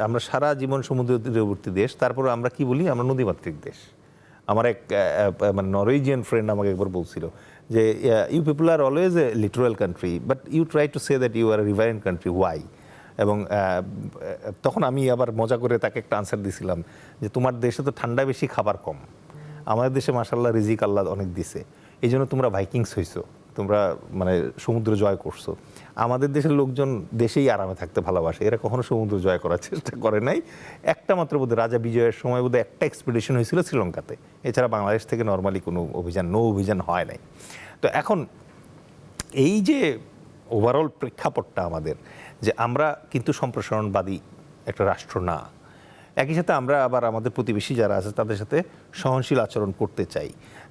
[SPEAKER 3] আমরা সারা জীবন সমুদ্র তীরবর্তী দেশ, তারপর আমরা কি বলি, আমরা নদীমাতৃক দেশ। আমার এক মানে নরওয়েজিয়ান ফ্রেন্ড আমাকে একবার বলছিল যে you people are always a littoral country, but you try to say that you are a riverine country, why? এবং তখন আমি আবার মজা করে তাকে একটা আনসার দিয়েছিলাম যে তোমার দেশে তো ঠান্ডা বেশি, খাবার কম, আমাদের দেশে মাশাআল্লাহ রিজিক আল্লাহ অনেক দিছে, এই জন্য তোমরা ভাইকিংস হইছো, তোমরা মানে সমুদ্র জয় করছো। আমাদের দেশের লোকজন দেশেই আরামে থাকতে ভালোবাসে, এরা কখনো সমুদ্র জয় করার চেষ্টা করে নাই। একটা মাত্র বোধহয় রাজা বিজয়ের সময় বোধহয় একটা এক্সপিডিশন হয়েছিল শ্রীলঙ্কাতে, এছাড়া বাংলাদেশ থেকে নর্মালি কোনো নৌ অভিযান হয় নাই। তো এখন এই যে ওভারঅল প্রেক্ষাপটটা আমাদের, যে আমরা কিন্তু সম্প্রসারণবাদী একটা রাষ্ট্র না, একই সাথে আমরা আবার আমাদের প্রতিবেশী যারা আছে তাদের সাথে সহনশীল আচরণ করতে চাই।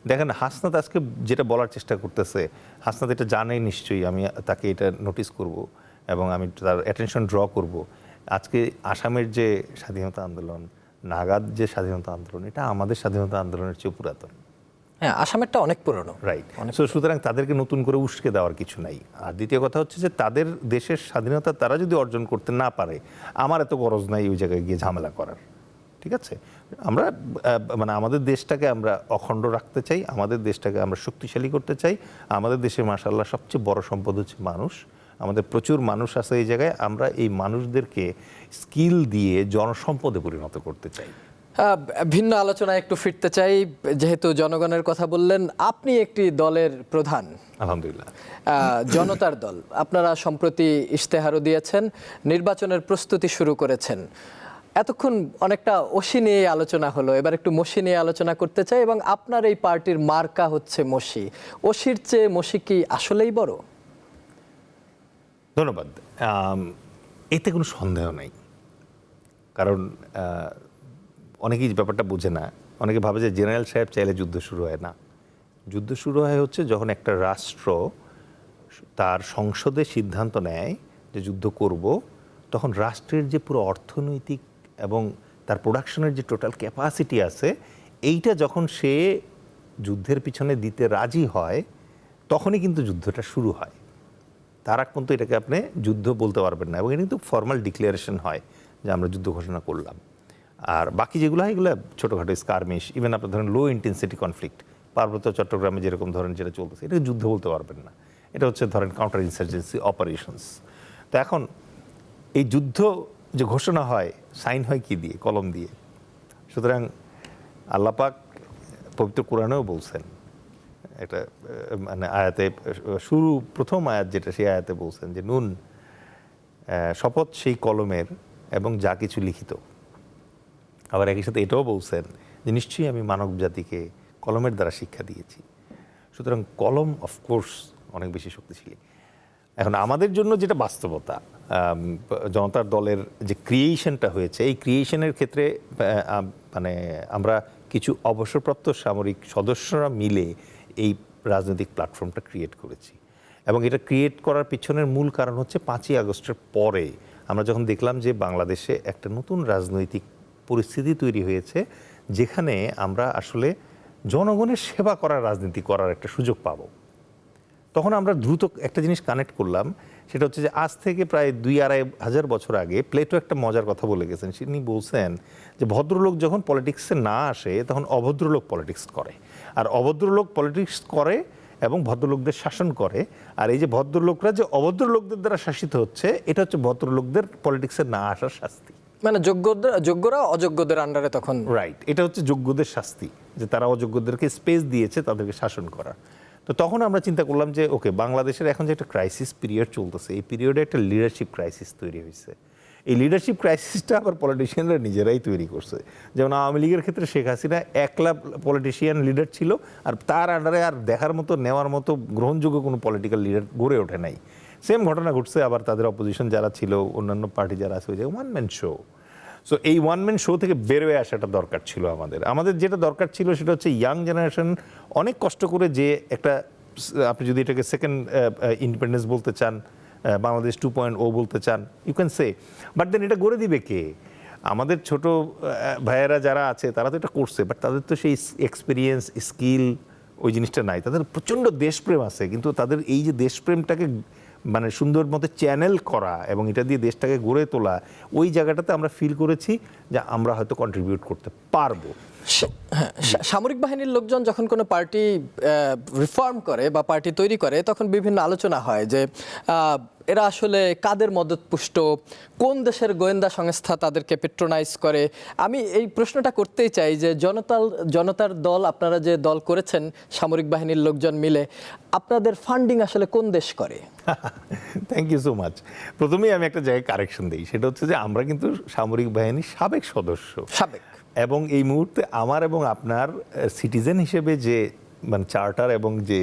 [SPEAKER 3] দেখেন হাসনাত আজকে যেটা বলার চেষ্টা করতেছে, হাসনাত এটা জানেই নিশ্চয়ই, আমি তাকে এটা নোটিস করব এবং আমি তার অ্যাটেনশন ড্র করব। আজকে আসামের যে স্বাধীনতা আন্দোলন, নাগাদ যে স্বাধীনতা আন্দোলন, এটা আমাদের স্বাধীনতা আন্দোলনের চেয়ে পুরাতন।
[SPEAKER 1] হ্যাঁ, আসামেরটা অনেক পুরনো,
[SPEAKER 3] রাইট। সুতরাং তাদেরকে নতুন করে উস্কে দেওয়ার কিছু নাই। আর দ্বিতীয় কথা হচ্ছে যে তাদের দেশের স্বাধীনতা তারা যদি অর্জন করতে না পারে, আমার এত গরজ নাই ওই জায়গায় গিয়ে ঝামেলা করার। ঠিক আছে, আমরা মানে আমাদের দেশটাকে আমরা অখণ্ড রাখতে চাই, আমাদের দেশটাকে আমরা শক্তিশালী করতে চাই। আমাদের দেশে মাশাআল্লাহ সবচেয়ে বড় সম্পদ হচ্ছে মানুষ, আমাদের প্রচুর মানুষ আছে এই জায়গায়, আমরা এই মানুষদেরকে স্কিল দিয়ে জনসম্পদে পরিণত করতে চাই।
[SPEAKER 1] ভিন্ন আলোচনায় একটু ফিরতে চাই, যেহেতু জনগণের কথা বললেন, আপনি একটি দলের প্রধান,
[SPEAKER 3] আলহামদুলিল্লাহ,
[SPEAKER 1] জনতার দল। আপনারা সম্প্রতি ইশতেহারও দিয়েছেন, নির্বাচনের প্রস্তুতি শুরু করেছেন। এতক্ষণ অনেকটা ওশি নিয়ে আলোচনা হলো, এবার একটু মসি নিয়ে আলোচনা করতে চাই, এবং আপনার এই পার্টির মার্কা হচ্ছে মসি। ওশির চেয়ে মসি কি আসলেই বড়?
[SPEAKER 3] ধন্যবাদ। এতে কোনো সন্দেহ নেই, কারণ অনেকেই ব্যাপারটা বোঝে না। অনেকে ভাবে যে জেনারেল সাহেব চাইলে যুদ্ধ শুরু হয় না। যুদ্ধ শুরু হয় হচ্ছে যখন একটা রাষ্ট্র তার সংসদে সিদ্ধান্ত নেয় যে যুদ্ধ করব, তখন রাষ্ট্রের যে পুরো অর্থনৈতিক এবং তার প্রোডাকশনের যে টোটাল ক্যাপাসিটি আছে, এইটা যখন সে যুদ্ধের পিছনে দিতে রাজি হয়, তখনই কিন্তু যুদ্ধটা শুরু হয়। তার আগ পর্যন্ত এটাকে আপনি যুদ্ধ বলতে পারবেন না, এবং এটা কিন্তু ফর্মাল ডিক্লারেশন হয় যে আমরা যুদ্ধ ঘোষণা করলাম। আর বাকি যেগুলো হয় এগুলো ছোটোখাটো স্কারমিশ, ইভেন আপনার ধরেন লো ইন্টেন্সিটি কনফ্লিক্ট, পার্বত্য চট্টগ্রামে যেরকম ধরেন যেটা চলতেছে, এটা যুদ্ধ বলতে পারবেন না, এটা হচ্ছে ধরেন কাউন্টার ইনসার্জেন্সি অপারেশনস। তো এখন এই যুদ্ধ যে ঘোষণা হয়, সাইন হয় কি দিয়ে? কলম দিয়ে। সুতরাং আল্লাহ পাক পবিত্র কোরআনেও বলছেন, এটা মানে আয়াতে প্রথম আয়াত যেটা, সেই আয়াতে বলছেন যে নুন, শপথ সেই কলমের এবং যা কিছু লিখিত। আবার একই সাথে এটাও বলছেন যে নিশ্চয়ই আমি মানব জাতিকে কলমের দ্বারা শিক্ষা দিয়েছি, সুতরাং কলম অফকোর্স অনেক বেশি শক্তিশালী। এখন আমাদের জন্য যেটা বাস্তবতা, জনতার দলের যে ক্রিয়েশনটা হয়েছে, এই ক্রিয়েশনের ক্ষেত্রে মানে আমরা কিছু অবসরপ্রাপ্ত সামরিক সদস্যরা মিলে এই রাজনৈতিক প্ল্যাটফর্মটা ক্রিয়েট করেছি। এবং এটা ক্রিয়েট করার পিছনের মূল কারণ হচ্ছে 5ই আগস্টের পরে আমরা যখন দেখলাম যে বাংলাদেশে একটা নতুন রাজনৈতিক পরিস্থিতি তৈরি হয়েছে, যেখানে আমরা আসলে জনগণের সেবা করার রাজনীতি করার একটা সুযোগ পাবো। তখন আমরা দ্রুত একটা জিনিস কানেক্ট করলাম, সেটা হচ্ছে যে আজ থেকে প্রায় 2-2.5 বছর আগে প্লেটো একটা মজার কথা বলে গেছেন। তিনি বলছেন যে ভদ্রলোক যখন পলিটিক্সে না আসে তখন অভদ্রলোক পলিটিক্স করে, আর অভদ্রলোক পলিটিক্স করে এবং ভদ্রলোকদের শাসন করে। আর এই যে ভদ্রলোকরা যে অভদ্রলোকদের দ্বারা শাসিত হচ্ছে, এটা হচ্ছে ভদ্রলোকদের পলিটিক্সে না আসার শাস্তি।
[SPEAKER 1] মানে যোগ্যরা অযোগ্যদের আন্ডারে তখন,
[SPEAKER 3] রাইট, এটা হচ্ছে যোগ্যদের শাস্তি, যে তারা অযোগ্যদেরকে স্পেস দিয়েছে তাদেরকে শাসন করার। তো তখন আমরা চিন্তা করলাম যে ওকে, বাংলাদেশের এখন যে একটা ক্রাইসিস পিরিয়ড চলতেছে, এই পিরিয়ডে একটা লিডারশিপ ক্রাইসিস তৈরি হয়েছে। এই লিডারশিপ ক্রাইসিসটা আবার পলিটিশিয়ানরা নিজেরাই তৈরি করছে। যেমন আওয়ামী লীগের ক্ষেত্রে শেখ হাসিনা একলা পলিটিশিয়ান লিডার ছিল, আর তার আন্ডারে আর দেখার মতো নেওয়ার মতো গ্রহণযোগ্য কোনো পলিটিক্যাল লিডার গড়ে ওঠে নাই। সেম ঘটনা ঘটছে আবার তাদের অপোজিশন যারা ছিল, অন্যান্য পার্টি যারা আছে, ওই যে ওয়ান ম্যান শো। সো এই ওয়ান ম্যান শো থেকে বেরোয় আসাটা দরকার ছিল আমাদের যেটা দরকার ছিল সেটা হচ্ছে ইয়াং জেনারেশন অনেক কষ্ট করে যে একটা, আপনি যদি এটাকে সেকেন্ড ইন্ডিপেন্ডেন্স বলতে চান, বাংলাদেশ 2.0 বলতে চান, you can say, but then এটা গড়ে দিবে কে? আমাদের ছোট ভাইয়েরা যারা আছে তারা তো এটা করছে, বাট তাদের তো সেই এক্সপিরিয়েন্স, স্কিল, ওই জিনিসটা নাই। তাদের প্রচণ্ড দেশপ্রেম আছে, কিন্তু তাদের এই যে দেশপ্রেমটাকে মানে সুন্দর মতো চ্যানেল করা এবং এটা দিয়ে দেশটাকে গড়ে তোলা, ওই জায়গাটাতে আমরা ফিল করেছি যে আমরা হয়তো কন্ট্রিবিউট করতে পারবো।
[SPEAKER 1] হ্যাঁ, সামরিক বাহিনীর লোকজন যখন কোনো পার্টি রিফর্ম করে বা পার্টি তৈরি করে, তখন বিভিন্ন আলোচনা হয় যে এরা আসলে কাদের মদতপুষ্ট, কোন দেশের গোয়েন্দা সংস্থা তাদেরকে পেট্রোনাইজ করে। আমি এই প্রশ্নটা করতেই চাই যে জনতার দল, আপনারা যে দল করেছেন সামরিক বাহিনীর লোকজন মিলে, আপনাদের ফান্ডিং আসলে কোন দেশ করে?
[SPEAKER 3] Thank you so much. প্রথমেই আমি একটা জায়গায় কারেকশন দিই, সেটা হচ্ছে যে আমরা কিন্তু সামরিক বাহিনীর সাবেক সদস্য, এবং এই মুহূর্তে আমার এবং আপনার সিটিজেন হিসেবে যে মানে চার্টার এবং যে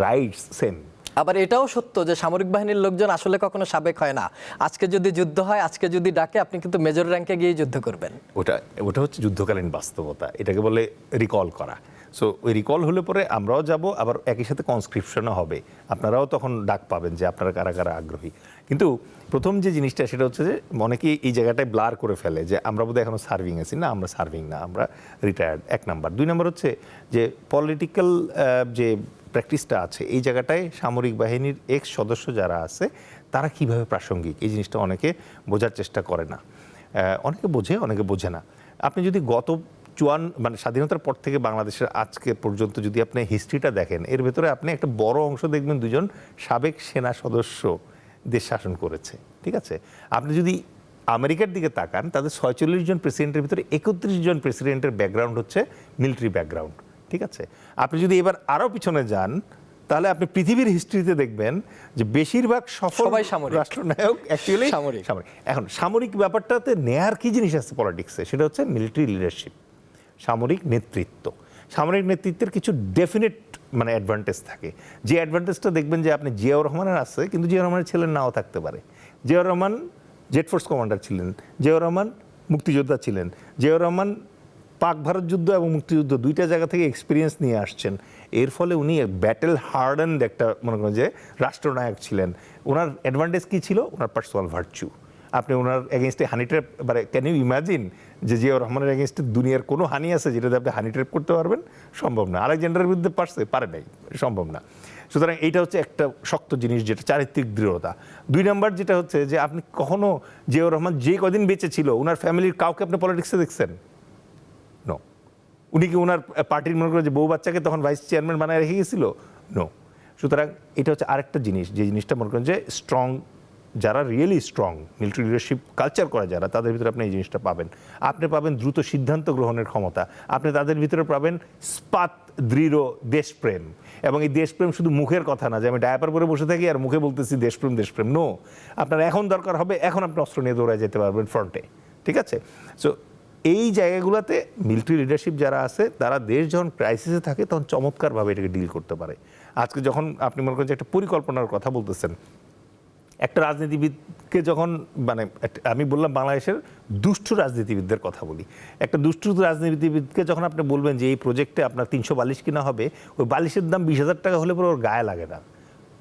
[SPEAKER 3] রাইটস সেম।
[SPEAKER 1] আবার এটাও সত্য যে সামরিক বাহিনীর লোকজন আসলে কখনো সাবেক হয় না। আজকে যদি যুদ্ধ হয়, আজকে যদি ডাকে, আপনি কিন্তু মেজর র্যাঙ্কে গিয়ে যুদ্ধ করবেন।
[SPEAKER 3] ওটা হচ্ছে যুদ্ধকালীন বাস্তবতা, এটাকে বলে রিকল করা। সো ওই রিকল হলে পরে আমরাও যাব, আবার একই সাথে কনস্ক্রিপশনও হবে, আপনারাও তখন ডাক পাবেন যে আপনারা কারা কারা আগ্রহী। কিন্তু প্রথম যে জিনিসটা সেটা হচ্ছে যে অনেকেই এই জায়গাটায় ব্লার করে ফেলে যে আমরা বোধহয় এখনও সার্ভিং আছি। না, আমরা সার্ভিং না, আমরা রিটায়ার্ড, 1 নাম্বার। 2 নাম্বার হচ্ছে যে পলিটিক্যাল যে প্র্যাকটিসটা আছে এই জায়গাটায় সামরিক বাহিনীর এক্স সদস্য যারা আছে তারা কিভাবে প্রাসঙ্গিক, এই জিনিসটা অনেকে বোঝার চেষ্টা করে না। অনেকে বোঝে, অনেকে বোঝে না। আপনি যদি গত মানে স্বাধীনতার পর থেকে বাংলাদেশের আজকে পর্যন্ত যদি আপনি হিস্ট্রিটা দেখেন, এর ভেতরে আপনি একটা বড় অংশ দেখবেন 2জন সাবেক সেনা সদস্য দেশ শাসন করেছে। ঠিক আছে, আপনি যদি আমেরিকার দিকে তাকান, তাদের 46 জন প্রেসিডেন্টের ভিতরে 31 জন প্রেসিডেন্টের ব্যাকগ্রাউন্ড হচ্ছে মিলিটারি ব্যাকগ্রাউন্ড। ঠিক আছে, আপনি যদি এবার আরও পিছনে যান, তাহলে আপনি পৃথিবীর হিস্ট্রিতে দেখবেন যে বেশিরভাগ সফল রাষ্ট্রনায়ক অ্যাকচুয়ালি সামরিক। এখন সামরিক ব্যাপারটাতে নেয়ার কি জিনিস আছে পলিটিক্সে, সেটা হচ্ছে মিলিটারি লিডারশিপ, সামরিক নেতৃত্ব। সামরিক নেতৃত্বের কিছু ডেফিনেট মানে অ্যাডভান্টেজ থাকে, যে অ্যাডভান্টেজটা দেখবেন যে আপনি জিয়াউর রহমানের আছে, কিন্তু জিয়াউর রহমানের ছেলের নাও থাকতে পারে। Ziaur Rahman jet force commander ছিলেন, জিয়াউর রহমান মুক্তিযোদ্ধা ছিলেন, জিয়াউর রহমান পাক ভারত যুদ্ধ এবং মুক্তিযুদ্ধ 2টা জায়গা থেকে এক্সপিরিয়েন্স নিয়ে আসছেন। এর ফলে উনি ব্যাটেল হার্ডেন্ড একটা মনে করেন যে রাষ্ট্রনায়ক ছিলেন। ওনার অ্যাডভান্টেজ কী ছিল? ওনার পার্সোনাল ভার্চু। আপনি ওনার এগেনস্টে হানি ট্র্যাপ, মানে ক্যান ইউ ইমাজিন যে জিয়াউর রহমানের এগেনস্টে দুনিয়ার কোনো হানি আছে যেটাতে আপনি হানি ট্র্যাপ করতে পারবেন? সম্ভব না। আলেকজান্ডারের বিরুদ্ধে পারে নাই, সম্ভব না। সুতরাং এইটা হচ্ছে একটা শক্ত জিনিস, যেটা চারিত্রিক দৃঢ়তা। 2 নাম্বার যেটা হচ্ছে যে আপনি কখনো জিয়াউর রহমান যে কদিন বেঁচে ছিল ওনার ফ্যামিলির কাউকে আপনি পলিটিক্সে দেখছেন? নো। উনি কি ওনার পার্টির মনে করে যে বউ বাচ্চাকে তখন ভাইস চেয়ারম্যান বানায় রেখে গেছিল? নো। সুতরাং এটা হচ্ছে আরেকটা জিনিস, যে জিনিসটা মনে করেন যে স্ট্রং, যারা really strong military leadership culture করে যারা, তাদের ভিতরে আপনি এই জিনিসটা পাবেন। আপনি পাবেন দ্রুত সিদ্ধান্ত গ্রহণের ক্ষমতা, আপনি তাদের ভিতরে পাবেন স্পাত দৃঢ় দেশপ্রেম। এবং এই দেশপ্রেম শুধু মুখের কথা না যে আমি ডায়াপার পরে বসে থাকি আর মুখে বলতেছি দেশপ্রেম দেশপ্রেম। নো, আপনার এখন দরকার হবে, এখন আপনি অস্ত্র নিয়ে দৌড়ায় যেতে পারবেন ফ্রন্টে। ঠিক আছে, সো এই জায়গাগুলোতে মিলিটারি লিডারশিপ যারা আছে তারা দেশ যখন ক্রাইসিসে থাকে তখন চমৎকারভাবে এটাকে ডিল করতে পারে। আজকে যখন আপনি মনে করেন যে একটা পরিকল্পনার কথা বলতেছেন, একটা রাজনীতিবিদকে যখন মানে আমি বললাম বাংলাদেশের দুষ্টু রাজনীতিবিদদের কথা বলি, একটা দুষ্টু রাজনীতিবিদকে যখন আপনি বলবেন যে এই প্রজেক্টে আপনার 300 বালিশ কিনা হবে, ওই বালিশের দাম 20,000 টাকা হলে পরে ওর গায়ে লাগে না।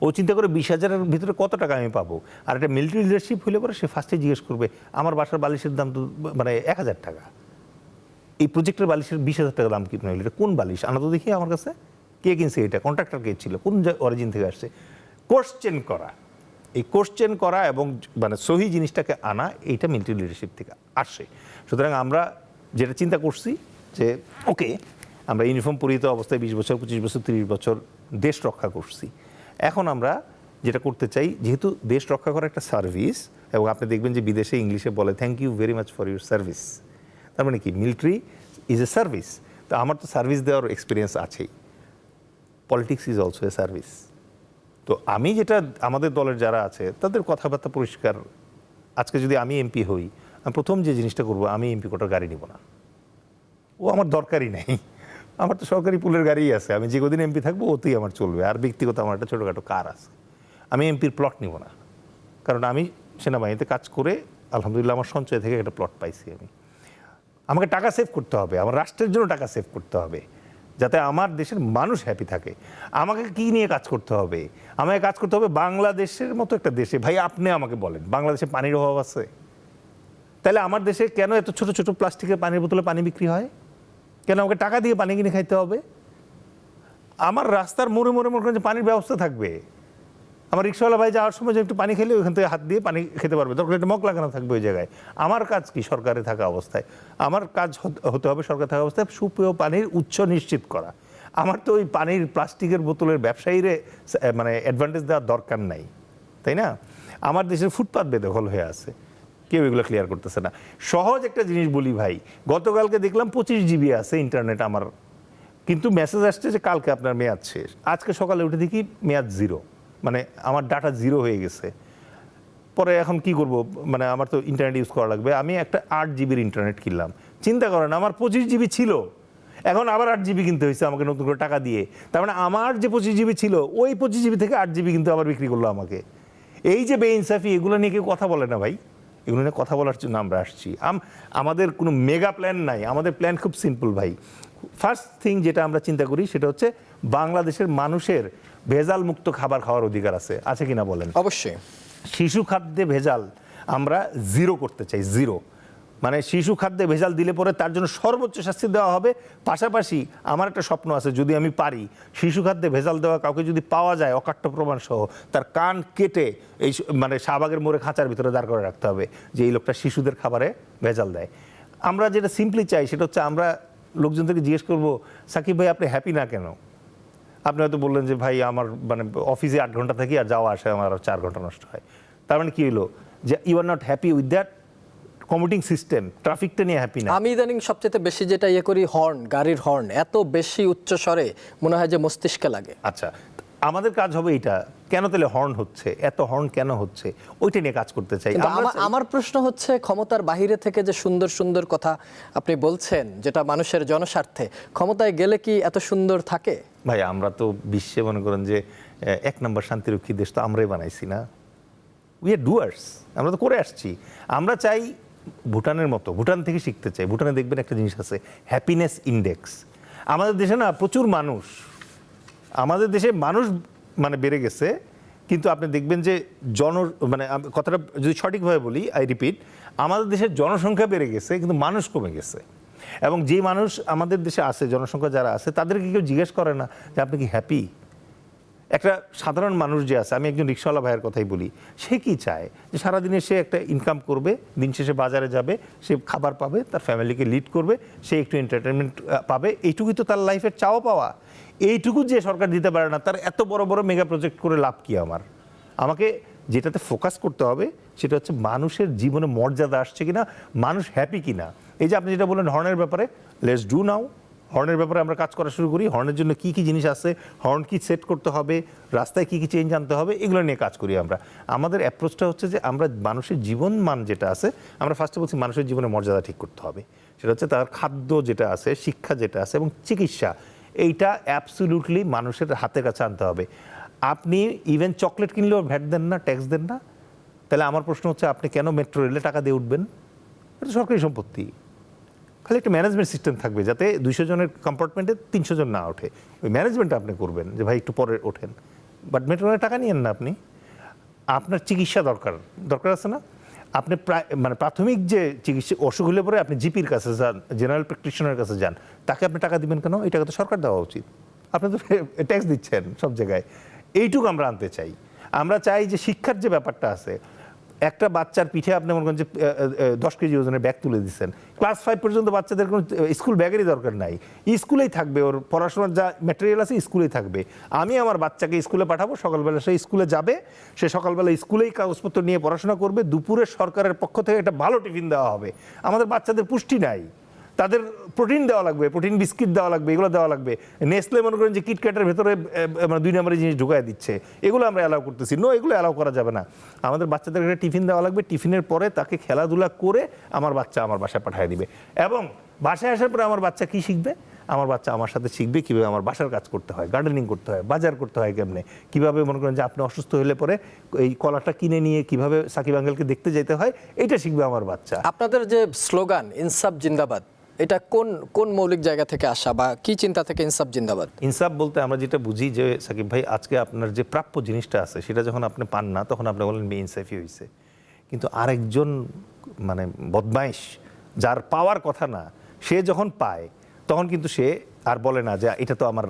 [SPEAKER 3] ও চিন্তা করে 20,000-এর ভিতরে কত টাকা আমি পাবো। আর একটা মিলিটারি লিডারশিপ হলে পরে সে ফার্স্টে জিজ্ঞেস করবে আমার বাসার বালিশের দাম তো মানে 1,000 টাকা, এই প্রজেক্টের বালিশের 20,000 টাকা দাম কিনে হলো, এটা কোন বালিশ আনা তো দেখি আমার কাছে, কে কিনছে, এটা কন্ট্রাক্টর কে ছিল, কোন অরিজিন থেকে আসছে। কোশ্চেন করা, এই কোশ্চেন করা এবং মানে সহি জিনিসটাকে আনা, এইটা মিলিটারি লিডারশিপ থেকে আসে। সুতরাং আমরা যেটা চিন্তা করছি যে ওকে, আমরা ইউনিফর্ম পরিহিত অবস্থায় 20 বছর 25 বছর 30 বছর দেশ রক্ষা করছি, এখন আমরা যেটা করতে চাই, যেহেতু দেশ রক্ষা করা একটা সার্ভিস, এবং আপনি দেখবেন যে বিদেশে ইংলিশে বলে thank you very much for your service, তার মানে কি মিলিটারি ইজ এ সার্ভিস। তো আমার তো সার্ভিস দেওয়ার এক্সপিরিয়েন্স আছেই, politics is also a service. তো আমি যেটা আমাদের দলের যারা আছে তাদের কথাবার্তা পরিষ্কার, আজকে যদি আমি এমপি হই, আমি প্রথম যে জিনিসটা করবো, আমি এমপি কোটার গাড়ি নিব না, ও আমার দরকারই নেই, আমার তো সরকারি পুলের গাড়িই আছে, আমি যে কদিন এমপি থাকবো ওতেই আমার চলবে। আর ব্যক্তিগত আমার একটা ছোটোখাটো কার আছে, আমি এমপির প্লট নিব না, কারণ আমি সেনাবাহিনীতে কাজ করে আলহামদুলিল্লাহ আমার সঞ্চয় থেকে একটা প্লট পাইছি। আমাকে টাকা সেভ করতে হবে, আমার রাষ্ট্রের জন্য টাকা সেভ করতে হবে, যাতে আমার দেশের মানুষ হ্যাপি থাকে। আমাকে কি নিয়ে কাজ করতে হবে? আমাকে কাজ করতে হবে বাংলাদেশের মতো একটা দেশে। ভাই আপনি আমাকে বলেন, বাংলাদেশে পানির অভাব আছে? তাহলে আমার দেশে কেন এত ছোট ছোট প্লাস্টিকের পানির বোতলে পানি বিক্রি হয়? কেন আমাকে টাকা দিয়ে পানি কিনে খাইতে হবে? আমার রাস্তার মোড়ে মোড়ে মনে করেন যে পানির ব্যবস্থা থাকবে, আমার রিক্সাওয়ালা ভাই যাওয়ার সময় যে একটু পানি খেলে ওইখান থেকে হাত দিয়ে পানি খেতে পারবে, তখন একটা মগ লাগানো থাকবে ওই জায়গায়। আমার কাজ কি? সরকারে থাকা অবস্থায় আমার কাজ হতে হবে, সরকার থাকা অবস্থায় সুপেয় পানির উৎস নিশ্চিত করা। আমার তো ওই পানির প্লাস্টিকের বোতলের ব্যবসায়ীরে মানে অ্যাডভান্টেজ দেওয়ার দরকার নাই, তাই না? আমার দেশের ফুটপাত বেদখল হয়ে আছে, কেউ এগুলো ক্লিয়ার করতেছে না। সহজ একটা জিনিস বলি ভাই, গতকালকে দেখলাম 25 জিবি আছে ইন্টারনেট আমার, কিন্তু মেসেজ আসছে যে কালকে আপনার মেয়াদ শেষ। আজকে সকালে উঠে দেখি মেয়াদ 0, মানে আমার ডাটা 0 হয়ে গেছে। পরে এখন কি করব, মানে আমার তো ইন্টারনেট ইউজ করা লাগবে। আমি একটা 8 জিবির ইন্টারনেট কিনলাম, চিন্তা করেন আমার 25 জিবি ছিল, এখন আবার 8 জিবি কিনতে হয়েছে আমাকে নতুন করে টাকা দিয়ে। তার মানে আমার যে 25 জিবি ছিল ওই 25 জিবি থেকে 8 জিবি কিন্তু আবার বিক্রি করলো আমাকে। এই যে বেইনসাফি, এগুলো নিয়ে কেউ কথা বলে না ভাই, এগুলো নিয়ে কথা বলার জন্য আমরা আসছি। আমাদের কোনো মেগা প্ল্যান নাই, আমাদের প্ল্যান খুব সিম্পল ভাই। ফার্স্ট থিং যেটা আমরা চিন্তা করি সেটা হচ্ছে বাংলাদেশের মানুষের ভেজাল মুক্ত খাবার খাওয়ার অধিকার আছে কিনা বলেন?
[SPEAKER 1] অবশ্যই।
[SPEAKER 3] শিশু খাদ্যে ভেজাল আমরা 0 করতে চাই, 0। মানে শিশু খাদ্যে ভেজাল দিলে পরে তার জন্য সর্বোচ্চ শাস্তি দেওয়া হবে। পাশাপাশি আমার একটা স্বপ্ন আছে, যদি আমি পারি শিশু খাদ্যে ভেজাল দেওয়া কাউকে যদি পাওয়া যায় অকাট্য প্রমাণ সহ, তার কান কেটে এই মানে শাহবাগের মোড়ে খাঁচার ভিতরে দাঁড় করে রাখতে হবে যে এই লোকটা শিশুদের খাবারে ভেজাল দেয়। আমরা যেটা সিম্পলি চাই সেটা হচ্ছে, আমরা লোকজনদেরকে জিজ্ঞেস করবো, সাকিব ভাই আপনি হ্যাপি না কেন? আপনি হয়তো বললেন যে ভাই আমার মানে অফিসে 8 ঘন্টা থাকি আর যাওয়া আসে আমার 4 ঘন্টা নষ্ট হয়। তার মানে কি হলো যে you are not happy with that commuting system, ট্রাফিকটা নিয়ে হ্যাপি না।
[SPEAKER 1] আমি ইদানিং সবচেয়ে বেশি যেটা করি, হর্ন, গাড়ির হর্ন এত বেশি উচ্চ স্বরে মনে হয় যে মস্তিষ্কে লাগে।
[SPEAKER 3] আচ্ছা, আমাদের কাজ হবে এটা, কেন তাহলে হর্ন হচ্ছে, এত হর্ন কেন হচ্ছে, ওইটা নিয়ে কাজ করতে চাই।
[SPEAKER 1] আমার প্রশ্ন হচ্ছে, ক্ষমতার বাহিরে থেকে যে সুন্দর সুন্দর কথা আপনি বলছেন, যেটা মানুষের জনস্বার্থে, ক্ষমতায় গেলে কি এত সুন্দর থাকে?
[SPEAKER 3] ভাই আমরা তো বিশ্বে মনে করেন যে 1 নম্বর শান্তিরক্ষী দেশ তো আমরাই বানাইছি না, উই আর ডুয়ার্স, আমরা তো করে আসছি। আমরা চাই ভুটানের মতো, ভুটান থেকে শিখতে চাই। ভুটানে দেখবেন একটা জিনিস আছে, হ্যাপিনেস ইন্ডেক্স। আমাদের দেশে না প্রচুর মানুষ, আমাদের দেশে মানুষ মানে বেড়ে গেছে, কিন্তু আপনি দেখবেন যে মানে কথাটা যদি সঠিকভাবে বলি, আই রিপিট, আমাদের দেশের জনসংখ্যা বেড়ে গেছে কিন্তু মানুষ কমে গেছে। এবং যে মানুষ আমাদের দেশে আছে, জনসংখ্যা যারা আছে, তাদেরকে কেউ জিজ্ঞেস করে না যে আপনি কি হ্যাপি। একটা সাধারণ মানুষ যে আছে, আমি একজন রিক্সাওয়ালা ভাইয়ের কথাই বলি, সে কি চায় যে সারাদিনে সে একটা ইনকাম করবে, দিন শেষে বাজারে যাবে, সে খাবার পাবে, তার ফ্যামিলিকে লিড করবে, সে একটু এন্টারটেনমেন্ট পাবে, এইটুকুই তো তার লাইফের চাওয়া পাওয়া। এইটুকু যে সরকার দিতে পারে না, তার এত বড় বড় মেগা প্রজেক্ট করে লাভ কি? আমাকে যেটাতে ফোকাস করতে হবে সেটা হচ্ছে মানুষের জীবনে মর্যাদা আসছে কিনা, মানুষ হ্যাপি কিনা। এই যে আপনি যেটা বললেন হর্নের ব্যাপারে, লেটস ডু নাও, হর্নের ব্যাপারে আমরা কাজ করা শুরু করি, হর্নের জন্য কি কি জিনিস আছে, হর্ন কি সেট করতে হবে, রাস্তায় কি কি চেঞ্জ আনতে হবে, এগুলো নিয়ে কাজ করি আমরা। আমাদের অ্যাপ্রোচটা হচ্ছে যে আমরা মানুষের জীবন মান যেটা আছে, আমরা ফার্স্টে বলছি মানুষের জীবনের মর্যাদা ঠিক করতে হবে। সেটা হচ্ছে তার খাদ্য যেটা আছে, শিক্ষা যেটা আছে এবং চিকিৎসা, এইটা অ্যাবসলিউটলি মানুষের হাতের কাছে আনতে হবে। আপনি ইভেন চকলেট কিনলেও ভ্যাট দেন না, ট্যাক্স দেন না, তাহলে আমার প্রশ্ন হচ্ছে আপনি কেন মেট্রো রেলে টাকা দিয়ে উঠবেন? এটা সরকারি সম্পত্তি। খালি একটা ম্যানেজমেন্ট সিস্টেম থাকবে যাতে 200 জনের কম্পার্টমেন্টে 300 জন না ওঠে, ওই ম্যানেজমেন্টটা আপনি করবেন যে ভাই একটু পরে ওঠেন, বাট মেট্রো রেলে টাকা নিয়েন না আপনি। আপনার চিকিৎসা দরকার আছে না? আপনি মানে প্রাথমিক যে চিকিৎসা অসুখ হলে পরে আপনি জিপির কাছে যান, জেনারেল প্র্যাকটিশনারের কাছে যান, তাকে আপনি টাকা দিবেন কেন? এই টাকা তো সরকার দেওয়া উচিত। আপনি তো ট্যাক্স দিচ্ছেন সব জায়গায়। এইটুকু আমরা আনতে চাই। আমরা চাই যে শিক্ষার যে ব্যাপারটা আছে, একটা বাচ্চার পিঠে আপনি মনে করেন যে 10 কেজি ওজনের ব্যাগ তুলে দিচ্ছেন, ক্লাস 5 পর্যন্ত বাচ্চাদের কোনো স্কুল ব্যাগেরই দরকার নাই, স্কুলেই থাকবে, ওর পড়াশোনার যা ম্যাটেরিয়াল আছে স্কুলেই থাকবে। আমি আমার বাচ্চাকে স্কুলে পাঠাবো, সকালবেলা সে স্কুলে যাবে, সে সকালবেলা স্কুলেই কাগজপত্র নিয়ে পড়াশোনা করবে, দুপুরে সরকারের পক্ষ থেকে একটা ভালো টিফিন দেওয়া হবে। আমাদের বাচ্চাদের পুষ্টি নাই, তাদের প্রোটিন দেওয়া লাগবে, প্রোটিন বিস্কিট দেওয়া লাগবে, এগুলো দেওয়া লাগবে। নেসলে মনে করেন যে কিটক্যাটের ভেতরে মানে 2 নম্বরের জিনিস ঢুকায় দিচ্ছে, এগুলো আমরা অ্যালাউ করতেছি। এগুলো অ্যালাউ করা যাবে না। আমাদের বাচ্চাদের একটা টিফিন দেওয়া লাগবে, টিফিনের পরে তাকে খেলাধুলা করে আমার বাচ্চা আমার বাসায় পাঠিয়ে দিবে। এবং বাসায় আসার পরে আমার বাচ্চা কি শিখবে? আমার বাচ্চা আমার সাথে শিখবে কীভাবে আমার বাসার কাজ করতে হয়, গার্ডেনিং করতে হয়, বাজার করতে হয় কেমনে, কীভাবে মনে করেন যে আপনি অসুস্থ হলে পরে এই কলাটা কিনে নিয়ে কীভাবে সাকিব আঙ্কেলকে দেখতে যেতে হয়, এইটা শিখবে আমার বাচ্চা।
[SPEAKER 1] আপনাদের যে স্লোগান ইনসাফ জিন্দাবাদ, এটা কোন কোন মৌলিক জায়গা থেকে আসা বা কি চিন্তা থেকে ইনসাফ জিন্দাবাদ?
[SPEAKER 3] ইনসাফ বলতে আমরা যেটা বুঝি যে সাকিব ভাই, আজকে আপনার যে প্রাপ্য জিনিসটা আছে সেটা যখন আপনি পান না, তখন আপনি বলেন বেইনসাফি হয়েছে। কিন্তু আরেকজন মানে বদমাইশ, যার পাওয়ার কথা না, সে যখন পায় তখন কিন্তু সে আর বলে না যে এটা তো আমার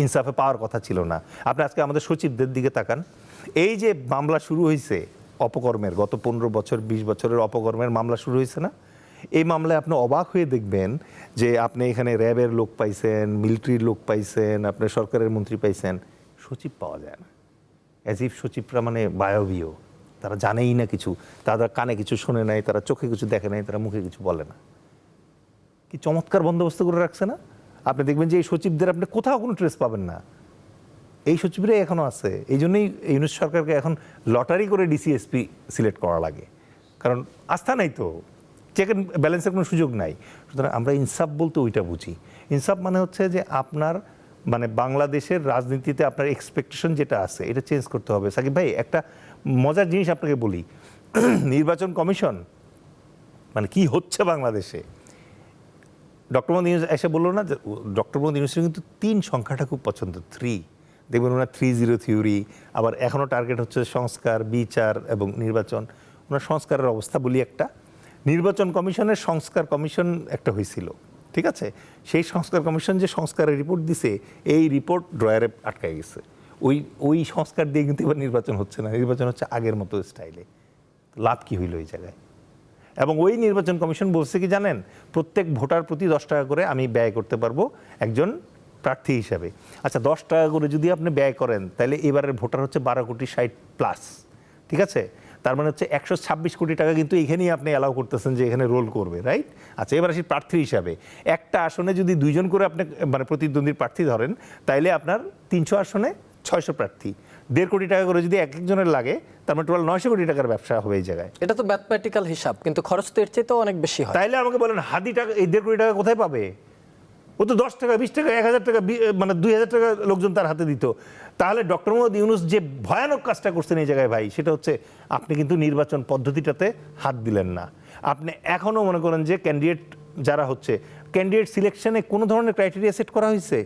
[SPEAKER 3] ইনসাফে পাওয়ার কথা ছিল না। আপনি আজকে আমাদের সচিবদের দিকে তাকান, এই যে মামলা শুরু হয়েছে অপকর্মের, গত 15 বছর 20 বছরের অপকর্মের মামলা শুরু হয়েছে না, এই মামলায় আপনি অবাক হয়ে দেখবেন যে আপনি এখানে র্যাবের লোক পাইছেন, মিলিটারির লোক পাইছেন, আপনার সরকারের মন্ত্রী পাইছেন, সচিব পাওয়া যায় না। অ্যাজ ইফ সচিবরা মানে বায়বীয়, তারা জানেই না কিছু, তারা কানে কিছু শোনে নাই, তারা চোখে কিছু দেখে নাই, তারা মুখে কিছু বলে না। কি চমৎকার বন্দোবস্ত করে রাখছে না? আপনি দেখবেন যে এই সচিবদের আপনি কোথাও কোনো ট্রেস পাবেন না, এই সচিবরাই এখনও আছে। এই জন্যই ইউনূস সরকারকে এখন লটারি করে ডিসিএসপি সিলেক্ট করা লাগে, কারণ আস্থা নাই তো, চেক অ্যান্ড ব্যালেন্সের কোনো সুযোগ নাই। সুতরাং আমরা ইনসাফ বলতে ওইটা বুঝি। ইনসাফ মানে হচ্ছে যে আপনার মানে বাংলাদেশের রাজনীতিতে আপনার এক্সপেকটেশন যেটা আছে এটা চেঞ্জ করতে হবে। সাকিব ভাই, একটা মজার জিনিস আপনাকে বলি, নির্বাচন কমিশন মানে কি হচ্ছে বাংলাদেশে, ডক্টর মোহাম্মদ ইউনূস এসে বললো না যে ডক্টর মোহাম্মদ ইউনূসের কিন্তু 3 সংখ্যাটা খুব পছন্দ, 3 দেখবেন ওনার 3-0 থিওরি। আবার এখনও টার্গেট হচ্ছে সংস্কার, বিচার এবং নির্বাচন। ওনার সংস্কারের অবস্থা বলি, একটা নির্বাচন কমিশনের সংস্কার কমিশন একটা হয়েছিল, ঠিক আছে? সেই সংস্কার কমিশন যে সংস্কারের রিপোর্ট দিছে, এই রিপোর্ট ড্রয়ারে আটকায় গেছে। ওই সংস্কার দিয়ে কিন্তু এবার নির্বাচন হচ্ছে না, নির্বাচন হচ্ছে আগের মতো স্টাইলে। লাভ কি হইল এই জায়গায়? এবং ওই নির্বাচন কমিশন বলছে কি জানেন, প্রত্যেক ভোটার প্রতি 10 টাকা করে আমি ব্যয় করতে পারবো একজন প্রার্থী হিসাবে। আচ্ছা, 10 টাকা করে যদি আপনি ব্যয় করেন, তাহলে এবারের ভোটার হচ্ছে 12,60,+ ঠিক আছে? তার মানে হচ্ছে 126 কোটি টাকা কিন্তু এখানেই আপনি অ্যালাউ করতেছেন যে এখানে রোল করবে, রাইট? আচ্ছা, এবার আসি প্রার্থী হিসাবে। একটা আসনে যদি 2 জন করে আপনি মানে প্রতিদ্বন্দ্বীর প্রার্থী ধরেন, তাইলে আপনার 300 আসনে 600 প্রার্থী, 1.5 কোটি টাকা করে যদি এক একজনের লাগে, তার মানে টোটাল 900 কোটি টাকার ব্যবসা হবে এই জায়গায়।
[SPEAKER 1] এটা তো ম্যাথমেটিক্যাল হিসাব, কিন্তু খরচ তো এর চেয়ে অনেক বেশি হয়।
[SPEAKER 3] তাইলে আমাকে বলেন, হাদি টাকা এই 1.5 কোটি টাকা কোথায় পাবে? ও তো 10 টাকা, 20 টাকা, 1000 টাকা, মানে 2000 টাকা লোকজন তার হাতে দিত। তাহলে ডক্টর মোহাম্মদ ইউনূস যে ভয়ানক কাজটা করছেন এই জায়গায় ভাই, সেটা হচ্ছে আপনি কিন্তু নির্বাচন পদ্ধতিটাতে হাত দিলেন না। আপনি এখনও মনে করেন যে ক্যান্ডিডেট যারা হচ্ছে, ক্যান্ডিডেট সিলেকশনে কোনো ধরনের ক্রাইটেরিয়া সেট করা হয়েছে?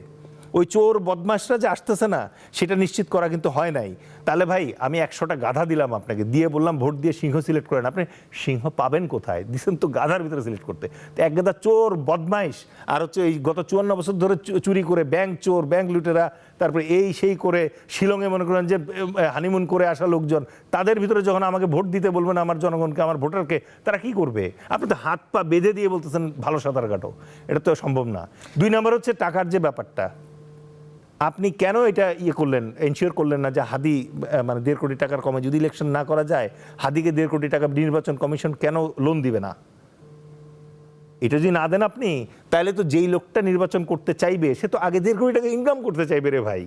[SPEAKER 3] ওই চোর বদমাশরা যে আসতেছে না, সেটা নিশ্চিত করা কিন্তু হয় নাই। তাহলে ভাই, আমি 100টা গাধা দিলাম আপনাকে, দিয়ে বললাম ভোট দিয়ে সিংহ সিলেক্ট করেন, আপনি সিংহ পাবেন কোথায়? দিচ্ছেন তো গাধার ভিতরে সিলেক্ট করতে। তো এক গাধা চোর বদমাইশ, আর হচ্ছে এই গত 54 বছর ধরে চুরি করে, ব্যাংক চোর, ব্যাংক লুটেরা, তারপরে এই সেই করে শিলংয়ে মনে করেন যে হানিমুন করে আসা লোকজন, তাদের ভিতরে যখন আমাকে ভোট দিতে বলবেন আমার জনগণকে, আমার ভোটারকে, তারা কি করবে? আপনি তো হাত পা বেঁধে দিয়ে বলতেছেন ভালো সাঁতার কাটো, এটা তো সম্ভব না। 2 নম্বর হচ্ছে টাকার যে ব্যাপারটা, আপনি কেন এটা করলেন, এনশিওর করলেন না যে হাদি মানে 1.5 কোটি টাকার কমে যদি ইলেকশন না করা যায়, হাদিকে 1.5 কোটি টাকা নির্বাচন কমিশন কেন লোন দিবে না? 2 নম্বর হচ্ছে 126 কোটি টাকা যদি আপনি ব্যয় করেন, তাহলে এবারের ভোটার হচ্ছে 12,60,000 লোকজন তার হাতে দিত। এটা যদি না দেন আপনি, তাহলে তো যেই লোকটা নির্বাচন করতে চাইবে সে তো আগে 1.5 কোটি টাকা ইনকাম করতে চাইবে রে ভাই।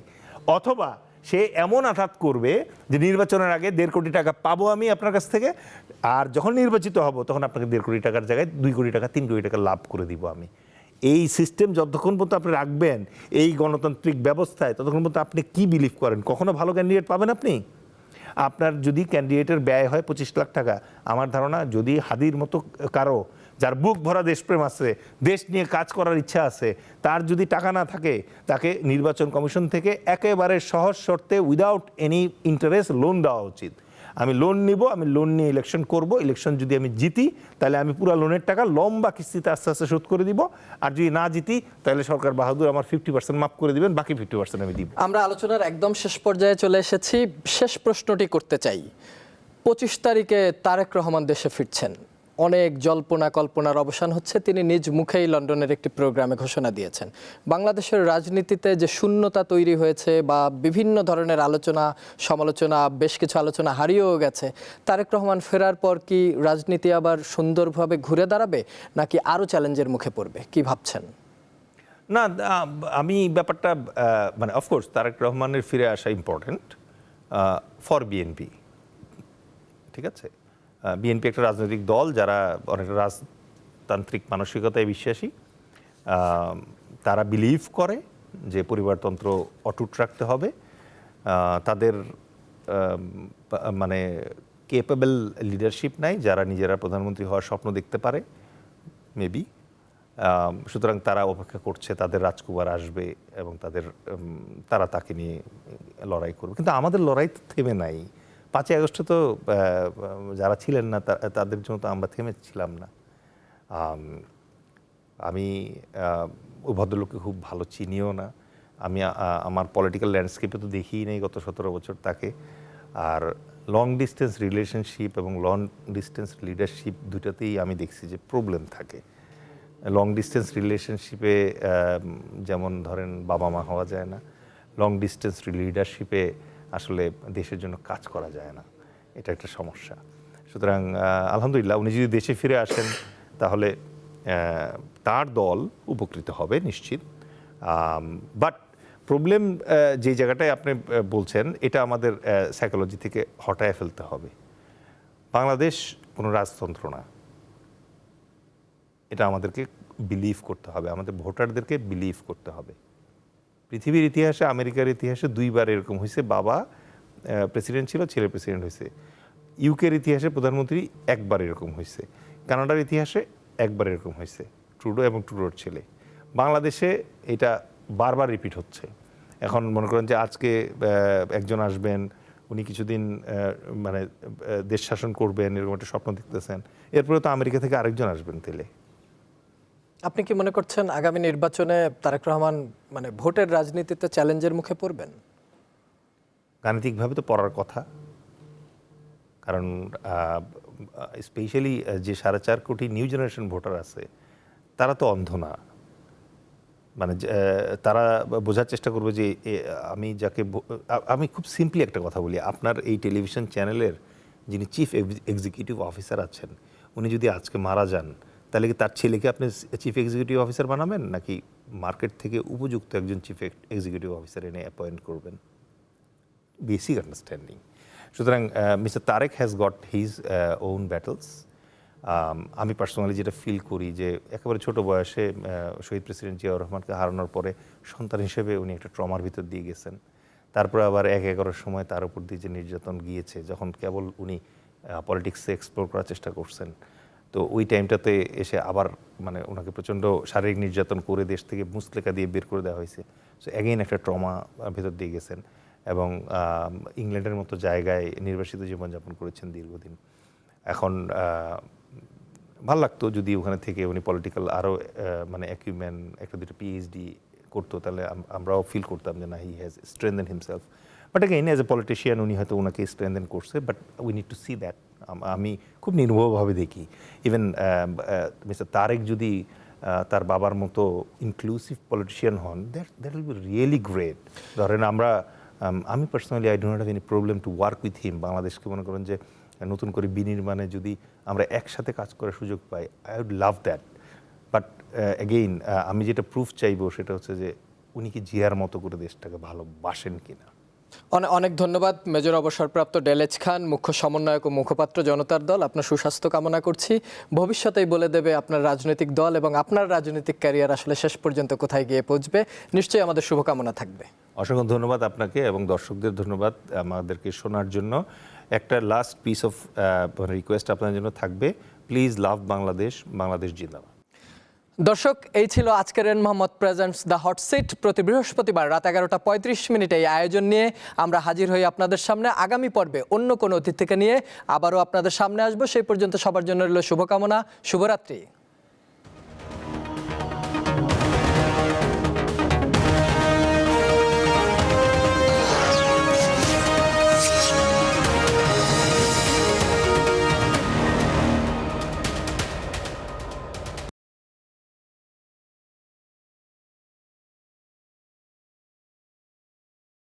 [SPEAKER 3] অথবা সে এমন আঘাত করবে যে নির্বাচনের আগে 1.5 কোটি টাকা পাবো আমি আপনার কাছ থেকে, আর যখন নির্বাচিত হব তখন আপনাকে 1.5 কোটি টাকার জায়গায় 2 কোটি টাকা 3 কোটি টাকা লাভ করে দিব আমি। এই সিস্টেম যতক্ষণ পর্যন্ত আপনি রাখবেন এই গণতান্ত্রিক ব্যবস্থায়, ততক্ষণ পর্যন্ত আপনি কি বিলিভ করেন কখনো ভালো ক্যান্ডিডেট পাবেন আপনি? আপনার যদি ক্যান্ডিডেটের ব্যয় হয় 25 লাখ টাকা, আমার ধারণা যদি হাদির মতো কারো যার বুক ভরা দেশপ্রেম আছে, দেশ নিয়ে কাজ করার ইচ্ছা আছে, তার যদি টাকা না থাকে তাকে নির্বাচন কমিশন থেকে একেবারে সহজ শর্তে উইদাউট এনি ইন্টারেস্ট লোন দেওয়া উচিত। আমি লোন নিব, আমি লোন নিয়ে ইলেকশন করব, ইলেকশন যদি আমি জিতি তাহলে আমি পুরো লোনের টাকা লম্বা কিস্তিতে আস্তে আস্তে শোধ করে দিব, আর যদি না জিতি তাহলে সরকার বাহাদুর আমার 50% মাফ করে দিবেন, বাকি 50% আমি দিব।
[SPEAKER 1] আমরা আলোচনার একদম শেষ পর্যায়ে চলে এসেছি। শেষ প্রশ্নটি করতে চাই। 25 তারিখে তারেক রহমান দেশে ফিরছেন, অনেক জল্পনা কল্পনার অবসান হচ্ছে। তিনি নিজ মুখেই লন্ডনের একটি প্রোগ্রামে ঘোষণা দিয়েছেন বাংলাদেশের রাজনীতিতে যে শূন্যতা তৈরি হয়েছে বা বিভিন্ন ধরনের আলোচনা সমালোচনা, বেশ কিছু আলোচনা হারিয়েও গেছে, তারেক রহমান ফেরার পর কি রাজনীতি আবার সুন্দরভাবে ঘুরে দাঁড়াবে নাকি আরও চ্যালেঞ্জের মুখে পড়বে, কি ভাবছেন?
[SPEAKER 3] না, আমি ব্যাপারটা মানে অফকোর্স তারেক রহমানের ফিরে আসা ইম্পর্টেন্ট ফর বিএনপি, ঠিক আছে? বিএনপি একটা রাজনৈতিক দল যারা অনেকটা রাজতান্ত্রিক মানসিকতায় বিশ্বাসী। তারা বিলিভ করে যে পরিবারতন্ত্র অটুট রাখতে হবে। তাদের মানে কেপেবল লিডারশিপ নাই যারা নিজেরা প্রধানমন্ত্রী হওয়ার স্বপ্ন দেখতে পারে মেবি। সুতরাং তারা অপেক্ষা করছে তাদের রাজকুমার আসবে এবং তারা তাকে নিয়ে লড়াই করবে। কিন্তু আমাদের লড়াই তো থেমে নাই। 5ই আগস্টে তো যারা ছিলেন না তাদের জন্য তো আমরা থেমেছিলাম না। আমি ওই ভদ্রলোককে খুব ভালো চিনিও না। আমি আমার পলিটিক্যাল ল্যান্ডস্কেপে তো দেখিই নেই গত 17 বছর তাকে। আর লং ডিস্টেন্স রিলেশনশিপ এবং লং ডিস্টেন্স লিডারশিপ দুটাতেই আমি দেখছি যে প্রবলেম থাকে। লং ডিস্টেন্স রিলেশনশিপে যেমন ধরেন বাবা মা হওয়া যায় না, লং ডিস্টেন্স লিডারশিপে আসলে দেশের জন্য কাজ করা যায় না, এটা একটা সমস্যা। সুতরাং আলহামদুলিল্লাহ উনি যদি দেশে ফিরে আসেন তাহলে তার দল উপকৃত হবে নিশ্চিত। বাট প্রবলেম যে জায়গাটায় আপনি বলছেন এটা আমাদের সাইকোলজি থেকে হটায় ফেলতে হবে। বাংলাদেশ কোনো রাজতন্ত্র না, এটা আমাদেরকে বিলিভ করতে হবে, আমাদের ভোটারদেরকে বিলিভ করতে হবে। পৃথিবীর ইতিহাসে, আমেরিকার ইতিহাসে 2বার এরকম হয়েছে, বাবা প্রেসিডেন্ট ছিল, ছেলে প্রেসিডেন্ট হয়েছে। ইউকের ইতিহাসে প্রধানমন্ত্রী 1বার এরকম হয়েছে। কানাডার ইতিহাসে 1বার এরকম হয়েছে, ট্রুডো এবং ট্রুডোর ছেলে। বাংলাদেশে এটা বারবার রিপিট হচ্ছে। এখন মনে করেন যে আজকে একজন আসবেন, উনি কিছুদিন মানে দেশ শাসন করবেন এরকম একটা স্বপ্ন দেখতেছেন, এরপরে তো আমেরিকা থেকে আরেকজন আসবেন। তেলে
[SPEAKER 1] আপনি কি মনে করছেন আগামী নির্বাচনে তারেক রহমান মানে ভোটের রাজনীতিতে চ্যালেঞ্জের মুখে পড়বেন?
[SPEAKER 3] গাণিতিকভাবে তো পড়ার কথা, কারণ স্পেশালি যে 4.5 কোটি নিউ জেনারেশন ভোটার আছে তারা তো অন্ধ না। মানে তারা বোঝার চেষ্টা করবে যে আমি খুব সিম্পলি একটা কথা বলি, আপনার এই টেলিভিশন চ্যানেলের যিনি চিফ এক্সিকিউটিভ অফিসার আছেন উনি যদি আজকে মারা যান তাহলে কি তার ছেলেকে আপনি চিফ এক্সিকিউটিভ অফিসার বানাবেন নাকি মার্কেট থেকে উপযুক্ত একজন চিফ এক্সিকিউটিভ অফিসার এনে অ্যাপয়েন্ট করবেন? Basic understanding. সুতরাং mister Tarek has got his own battles. আমি পার্সোনালি যেটা ফিল করি যে একেবারে ছোট বয়সে শহীদ প্রেসিডেন্ট জিয়াউর রহমানকে হারানোর পরে সন্তান হিসেবে উনি একটা ট্রমার ভিতর দিয়ে গেছেন। তারপরে আবার 1-11 সময় তার উপর দিয়ে যে নির্যাতন গিয়েছে, যখন কেবল উনি পলিটিক্সে এক্সপ্লোর করার চেষ্টা করছেন, তো ওই টাইমটাতে এসে আবার মানে ওনাকে প্রচণ্ড শারীরিক নির্যাতন করে দেশ থেকে মুচলেকা দিয়ে বের করে দেওয়া হয়েছে। সো অ্যাগেইন একটা ট্রমা ভেতর দিয়ে গেছেন এবং ইংল্যান্ডের মতো জায়গায় নির্বাসিত জীবনযাপন করেছেন দীর্ঘদিন। এখন ভাল লাগতো যদি ওখানে থেকে উনি পলিটিক্যাল আরও মানে অ্যাকিউমেন্ট 1-2 পিএইচডি করতো, তাহলে আমরাও ফিল করতাম যে না, he has strengthen himself. But again as a politician উনি হয়তো ওনাকে স্ট্রেনথেন করছে, but we need to see that. আমি খুব নির্ভরভাবে দেখি ইভেন মিস্টার তারেক যদি তার বাবার মতো ইনক্লুসিভ পলিটিশিয়ান হন, that will be really great. ধরেন আমি personally I do not have any problem to work with him. বাংলাদেশকে মনে করেন যে নতুন করে বিনির্মাণে যদি আমরা একসাথে কাজ করার সুযোগ পাই, I would love that. Again আমি যেটা প্রুফ চাইবো সেটা হচ্ছে যে উনি কি জিয়ার মতো করে দেশটাকে ভালোবাসেন কিনা।
[SPEAKER 1] অনেক ধন্যবাদ মেজর অবসরপ্রাপ্ত ডেলেজ খান, মুখ্য সমন্বয়ক ও মুখপাত্র জনতার দল। আপনার সুস্বাস্থ্য কামনা করছি। ভবিষ্যতেই বলে দেবে আপনার রাজনৈতিক দল এবং আপনার রাজনৈতিক ক্যারিয়ার আসলে শেষ পর্যন্ত কোথায় গিয়ে পৌঁছবে। নিশ্চয়ই আমাদের শুভকামনা থাকবে।
[SPEAKER 3] অসংখ্য ধন্যবাদ আপনাকে এবং দর্শকদের ধন্যবাদ আমাদেরকে শোনার জন্য। একটা লাস্ট পিস অফ রিকোয়েস্ট আপনার জন্য থাকবে, প্লিজ লাভ বাংলাদেশ, বাংলাদেশ জিন্দাবাদ।
[SPEAKER 1] দর্শক, এই ছিল আজকের N Mohammad presents the hot seat. প্রতি বৃহস্পতিবার রাত 11:35 এই আয়োজন নিয়ে আমরা হাজির হই আপনাদের সামনে। আগামী পর্বে অন্য কোনো অতিথিকে নিয়ে আবারও আপনাদের সামনে আসবো। সেই পর্যন্ত সবার জন্য রইল শুভকামনা। শুভরাত্রি।